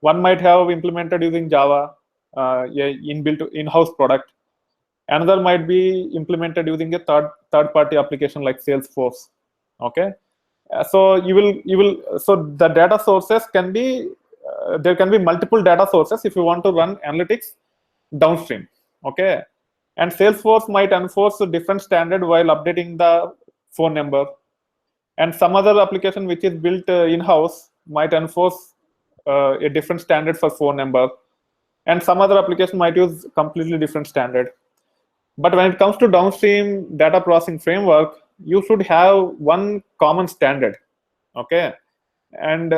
One might have implemented using Java, inbuilt in-house product. Another might be implemented using a third-party application like Salesforce. Okay, so so the data sources can be there can be multiple data sources if you want to run analytics downstream. Okay, and Salesforce might enforce a different standard while updating the phone number, and some other application which is built in-house might enforce a different standard for phone number, and some other application might use completely different standard. But when it comes to downstream data processing framework, you should have one common standard. Okay, and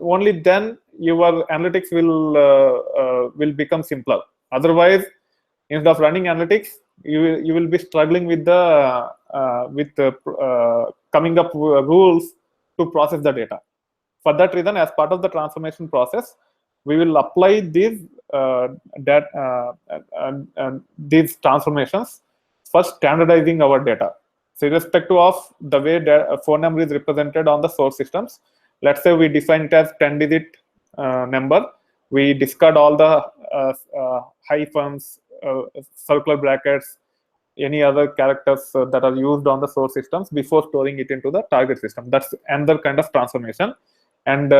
only then your analytics will become simpler. Otherwise, instead of running analytics, you will be struggling with coming up with rules to process the data. For that reason, as part of the transformation process, we will apply these transformations for standardizing our data. So irrespective of the way phone number is represented on the source systems, let's say we define it as 10-digit number. We discard all the hyphens, circular brackets, any other characters that are used on the source systems before storing it into the target system. That's another kind of transformation. And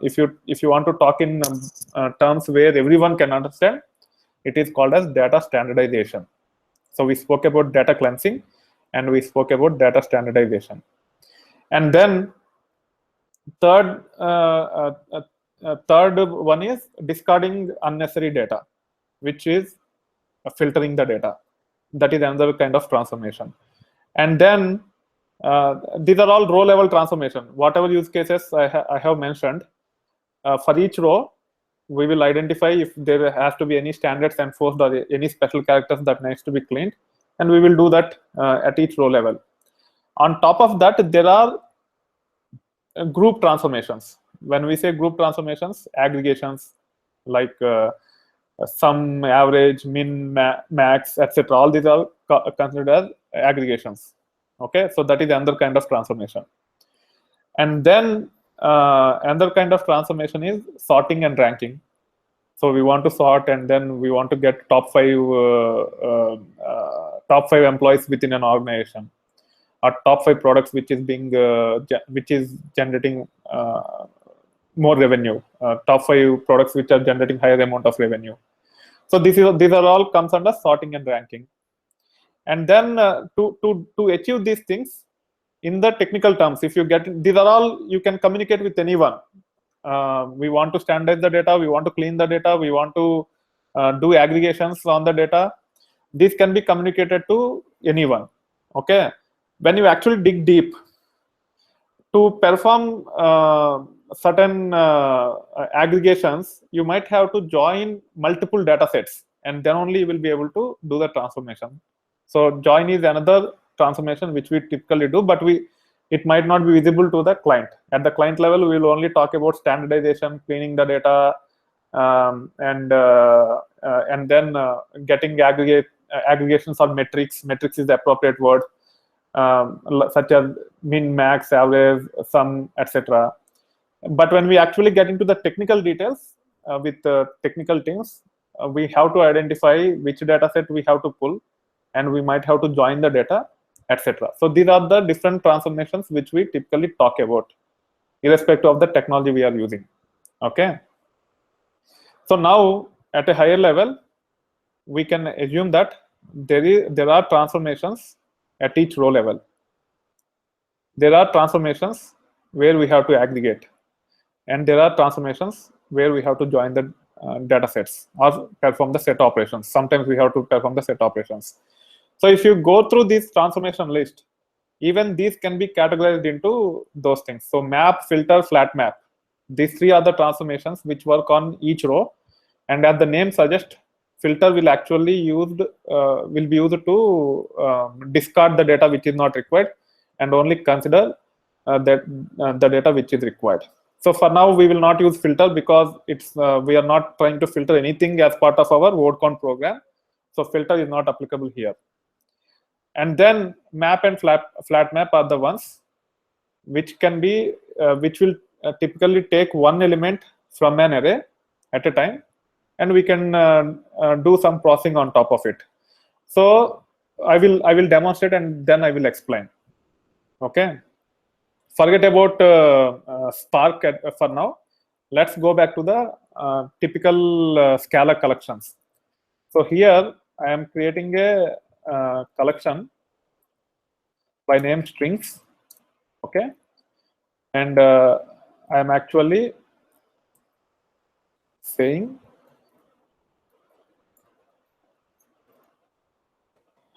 if you want to talk in terms where everyone can understand, it is called as data standardization. So we spoke about data cleansing, and we spoke about data standardization. And then third one is discarding unnecessary data, which is filtering the data. That is another kind of transformation. And then these are all row-level transformation. Whatever use cases I have mentioned, for each row, we will identify if there has to be any standards enforced or any special characters that needs to be cleaned, and we will do that at each row level. On top of that, there are group transformations. When we say group transformations, aggregations like sum, average, min, max, etc. All these are considered as aggregations. Okay, so that is another kind of transformation. And then another kind of transformation is sorting and ranking. So we want to sort, and then we want to get top five employees within an organization, or top 5 products which is generating more revenue, top 5 products which are generating higher amount of revenue. So these are all comes under sorting and ranking. And then to achieve these things in the technical terms, if you get these are all, you can communicate with anyone. We want to standardize the data, we want to clean the data, we want to do aggregations on the data. This can be communicated to anyone. Okay, when you actually dig deep to perform certain aggregations, you might have to join multiple data sets, and then only you will be able to do the transformation. So join is another transformation which we typically do, but it might not be visible to the client. At the client level, we will only talk about standardization, cleaning the data, and then getting aggregations or metrics. Metrics is the appropriate word, such as min, max, average, sum, etc. But when we actually get into the technical details with the technical teams, we have to identify which data set we have to pull, and we might have to join the data, etc. So these are the different transformations which we typically talk about. irrespective of the technology we are using. Okay. So now at a higher level, we can assume that there are transformations at each row level. There are transformations where we have to aggregate, and there are transformations where we have to join the data sets or perform the set operations. Sometimes we have to perform the set operations. So if you go through this transformation list, even these can be categorized into those things. So map, filter, flat map. These three are the transformations which work on each row. And as the name suggests, filter will actually be used to discard the data which is not required and only consider the data which is required. So for now, we will not use filter because we are not trying to filter anything as part of our word count program. So filter is not applicable here. And then map and flat map are the ones which will typically take one element from an array at a time, and we can do some processing on top of it. So I will demonstrate and then I will explain. Okay. Forget about Spark for now. Let's go back to the typical Scala collections. So here I am creating a collection by name strings. Okay. And I am actually saying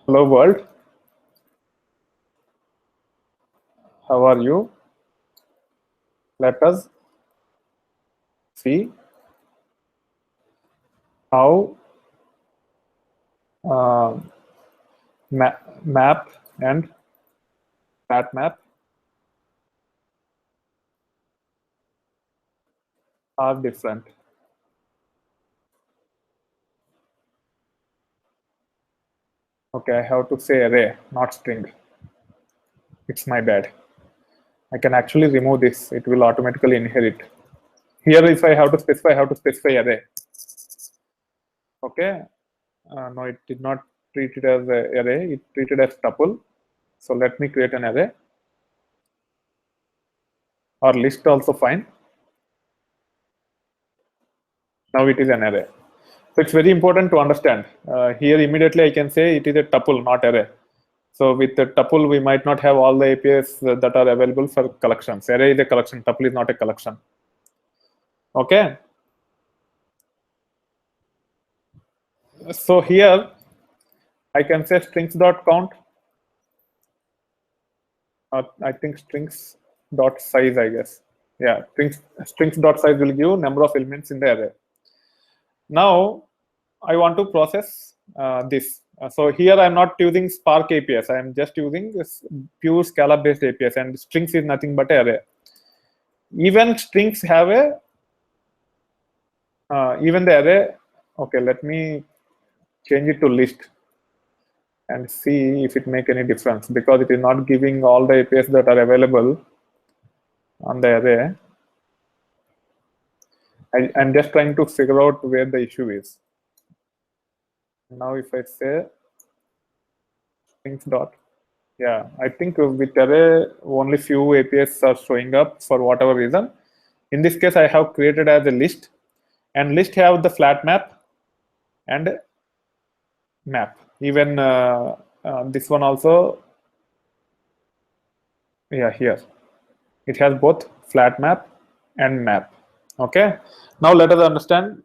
hello world, how are you? Let us see how map and flat map are different. Okay, I have to say array, not string. It's my bad. I can actually remove this. It will automatically inherit. Here, if I have to specify array. Okay. No, it did not treat it as an array. It treated as tuple. So let me create an array. Or list also fine. Now it is an array. So it's very important to understand. Here immediately I can say it is a tuple, not array. So with the tuple, we might not have all the APIs that are available for collections. Array is a collection, tuple is not a collection. Okay. So here I can say strings.count. I think strings.size, I guess. Yeah, strings.size will give number of elements in the array. Now I want to process this. So here I'm not using Spark APIs. I'm just using this pure Scala-based APIs, and strings is nothing but array. Even strings have a even the array. Okay, let me change it to list and see if it make any difference, because it is not giving all the APIs that are available on the array. I'm just trying to figure out where the issue is. Now if I say strings dot, yeah, I think with array only few APIs are showing up for whatever reason. In this case, I have created as a list, and list have the flat map and map. Even this one also, yeah, here it has both flat map and map. Okay. Now let us understand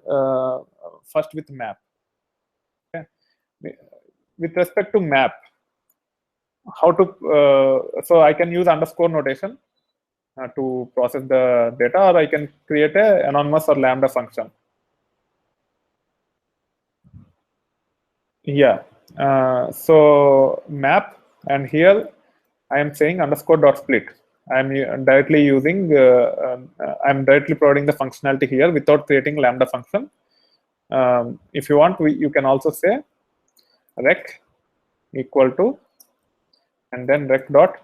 first with map. Okay. With respect to map, how to so I can use underscore notation to process the data, or I can create a anonymous or lambda function. Yeah. So map, and here I am saying underscore dot split. I'm directly using I'm directly providing the functionality here without creating lambda function. If you want, you can also say rect equal to, and then rect dot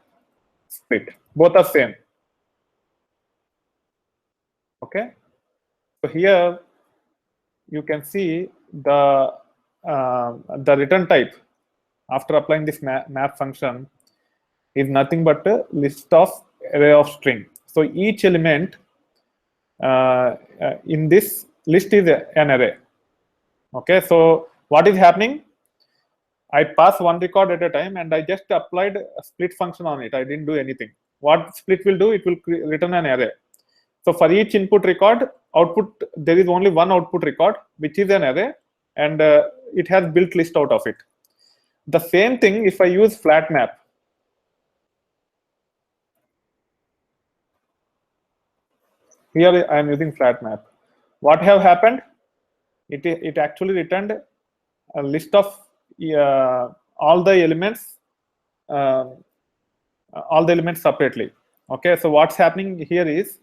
split. Both are same. Okay. So here you can see the return type after applying this map function is nothing but a list of array of string. So each element in this list is an array. Okay, so what is happening? I pass one record at a time, and I just applied a split function on it. I didn't do anything. What split will do? It will return an array. So for each input record, output, there is only one output record, which is an array, and it has built list out of it. The same thing if I use flat map. Here I am using flat map. What have happened? It actually returned a list of all the elements separately. Okay, so what's happening here is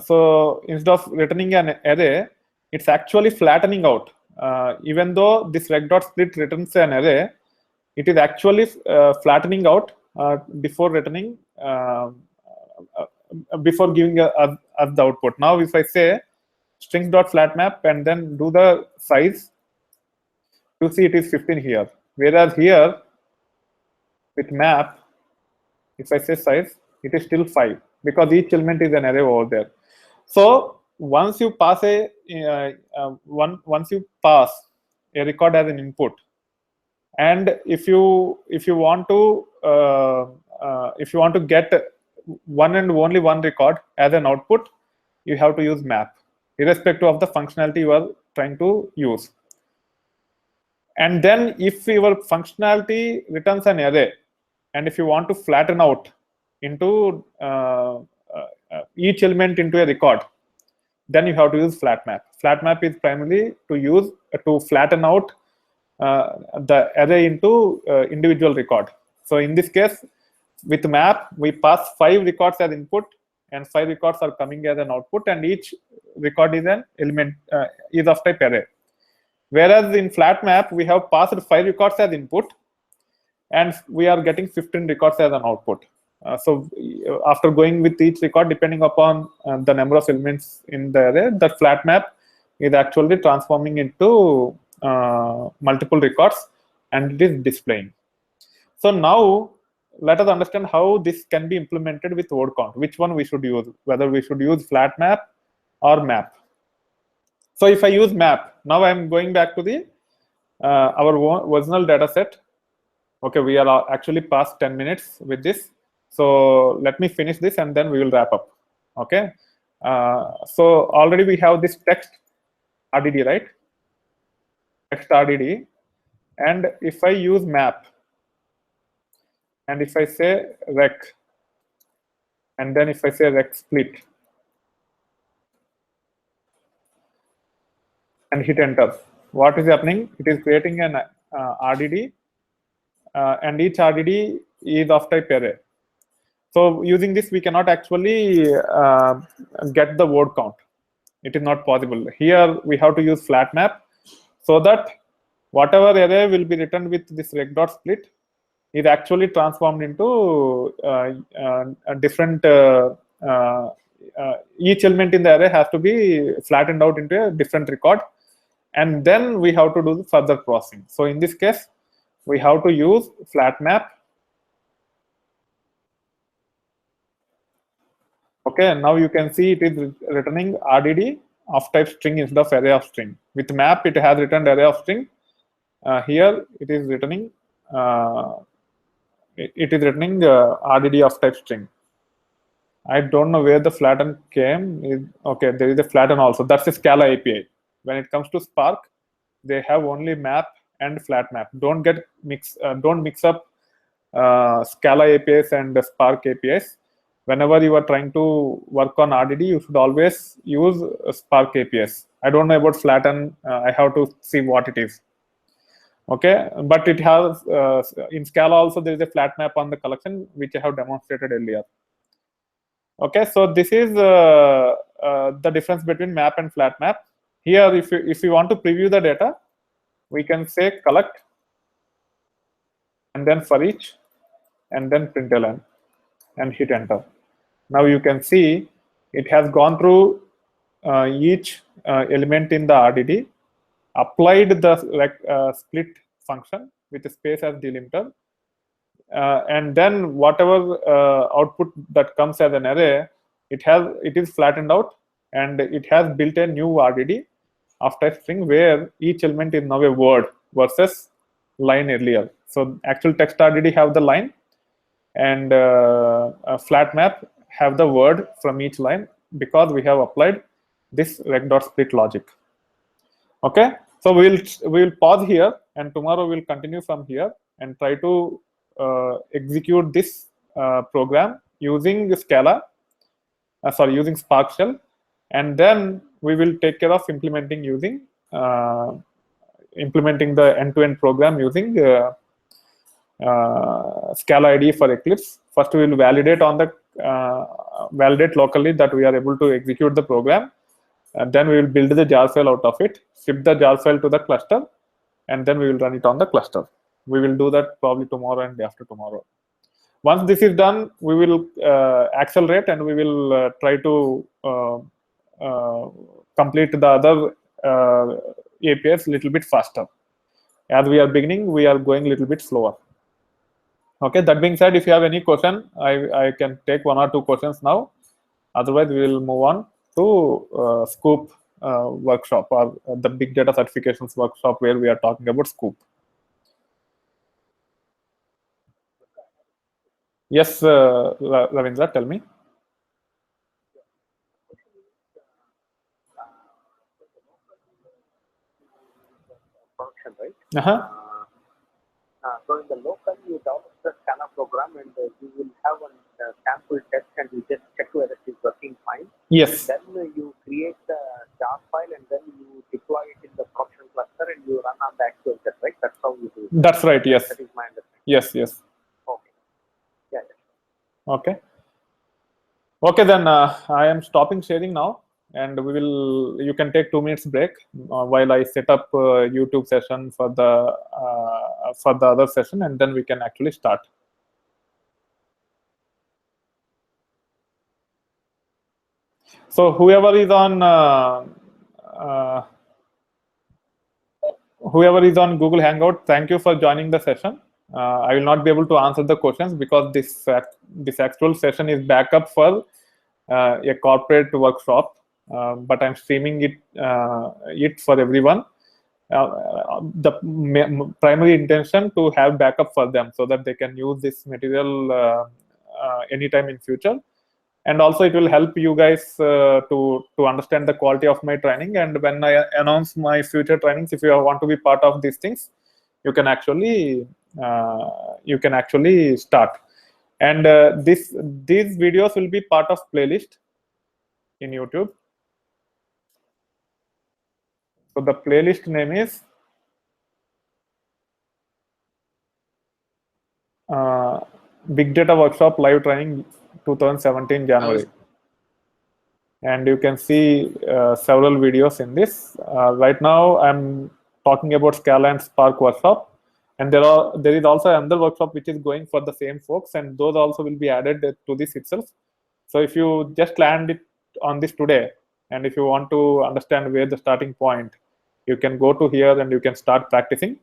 so instead of returning an array, it's actually flattening out. Even though this rec.split returns an array, it is actually flattening out before returning before giving us the output. Now if I say strings.flatmap and then do the size, you see it is 15 here, whereas here with map, if I say size, it is still 5 because each element is an array over there. So once you pass once you pass a record as an input, and if you want to get one and only one record as an output, you have to use map, irrespective of the functionality you are trying to use. And then if your functionality returns an array, and if you want to flatten out into each element into a record, then you have to use flat map. Flat map is primarily to flatten out the array into individual record. So in this case, with map, we pass 5 records as input, and 5 records are coming as an output, and each record is an element is of type array. Whereas in flat map, we have passed 5 records as input, and we are getting 15 records as an output. So after going with each record, depending upon the number of elements in the array, the flat map is actually transforming into multiple records, and it is displaying. So now let us understand how this can be implemented with word count. Which one we should use, whether we should use flat map or map. So if I use map, now I am going back to the our original data set. Okay, we are actually past 10 minutes with this. So let me finish this and then we will wrap up. Okay. So already we have this text RDD, right? Text RDD. And if I use map, and if I say rec, and then if I say rec split, and hit enter, what is happening? It is creating an RDD, and each RDD is of type array. So using this, we cannot actually get the word count. It is not possible. Here we have to use flat map, so that whatever array will be returned with this rec.split is actually transformed into a different. Each element in the array has to be flattened out into a different record, and then we have to do the further processing. So in this case, we have to use flat map. Okay, now you can see it is returning RDD of type string instead of array of string. With map, it has returned array of string. Here it is returning RDD of type string. I don't know where the flatten came. Okay, there is a flatten also. That's a Scala API. When it comes to Spark, they have only map and flat map. Don't mix up Scala APIs and Spark APIs. Whenever you are trying to work on RDD, you should always use Spark APIs. I don't know about flatten. I have to see what it is. Okay, but it has in Scala also there is a flat map on the collection, which I have demonstrated earlier. Okay, so this is the difference between map and flat map. Here, if you want to preview the data, we can say collect, and then for each, and then println, and hit enter. Now you can see it has gone through each element in the RDD, applied the split function with a space as delimiter, and then whatever output that comes as an array, it is flattened out, and it has built a new RDD after string where each element is now a word versus line earlier. So actual text RDD have the line, and a flat map have the word from each line, because we have applied this rec.split logic. Okay, so we'll pause here, and tomorrow we'll continue from here and try to execute this program using Scala, using Spark Shell, and then we will take care of implementing the end-to-end program using Scala IDE for Eclipse. First, we will validate locally that we are able to execute the program, and then we will build the jar file out of it, ship the jar file to the cluster, and then we will run it on the cluster. We will do that probably tomorrow and day after tomorrow. Once this is done, we will accelerate, and we will try to complete the other APIs a little bit faster. As we are beginning, we are going a little bit slower. Okay, that being said, if you have any question, I can take 1 or 2 questions now. Otherwise, we will move on to Scoop workshop, or the big data certifications workshop, where we are talking about Scoop. Yes, Ravindra, tell me. Function, right? Uh-huh. So in the local, you develop the Scala program, and you will have a sample test, and you just check whether it is working fine. Yes. Then you create the jar file, and then you deploy it in the production cluster, and you run on the actual test, right? That's how you do it. That's right. Yes. That is my understanding. Yes. Yes. Okay. Yeah. Okay. Okay, then I am stopping sharing now, and you can take 2 minutes break while I set up YouTube session for the other session, and then we can actually start. So whoever is on Google Hangout, thank you for joining the session. I will not be able to answer the questions because this actual session is backup for a corporate workshop, but I'm streaming it for everyone. The primary intention to have backup for them, so that they can use this material anytime in future. And also it will help you guys to understand the quality of my training. And when I announce my future trainings, if you want to be part of these things, you can actually start. And these videos will be part of playlist in YouTube. So the playlist name is Big Data Workshop Live Training 2017 January. And you can see several videos in this. Right now, I'm talking about Scala and Spark workshop, and there is also another workshop which is going for the same folks, and those also will be added to this itself. So if you just land it on this today, and if you want to understand where the starting point, you can go to here and you can start practicing.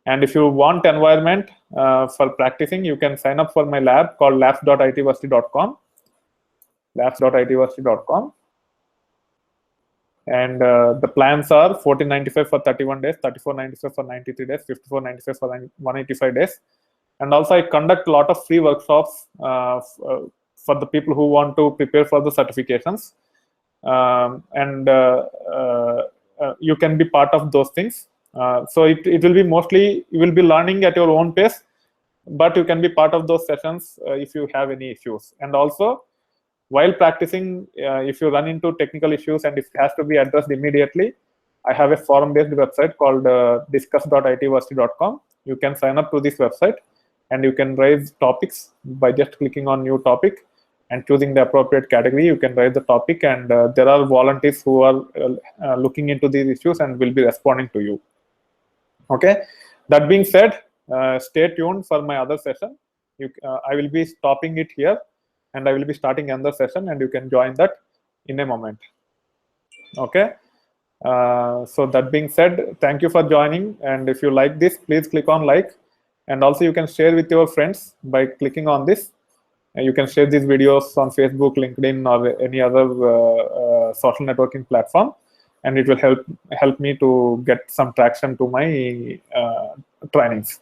And if you want environment for practicing, you can sign up for my lab called labs.itversity.com. labs.itversity.com. And the plans are $14.95 for 31 days, $34.95 for 93 days, $54.95 for 185 days. And also I conduct a lot of free workshops for the people who want to prepare for the certifications. You can be part of those things. So it will be mostly, you will be learning at your own pace, but you can be part of those sessions if you have any issues. And also, while practicing, if you run into technical issues and if it has to be addressed immediately, I have a forum-based website called discuss.itversity.com. You can sign up to this website, and you can raise topics by just clicking on new topic and choosing the appropriate category. You can raise the topic, and there are volunteers who are looking into these issues and will be responding to you. Okay. That being said, stay tuned for my other session. I will be stopping it here, and I will be starting another session, and you can join that in a moment. Okay. So that being said, thank you for joining. And if you like this, please click on like And also you can share with your friends by clicking on this. You can share these videos on Facebook, LinkedIn, or any other social networking platform, and it will help me to get some traction to my trainings.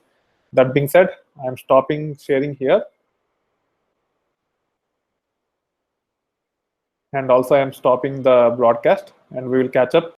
That being said, I'm stopping sharing here. And also I'm stopping the broadcast, and we will catch up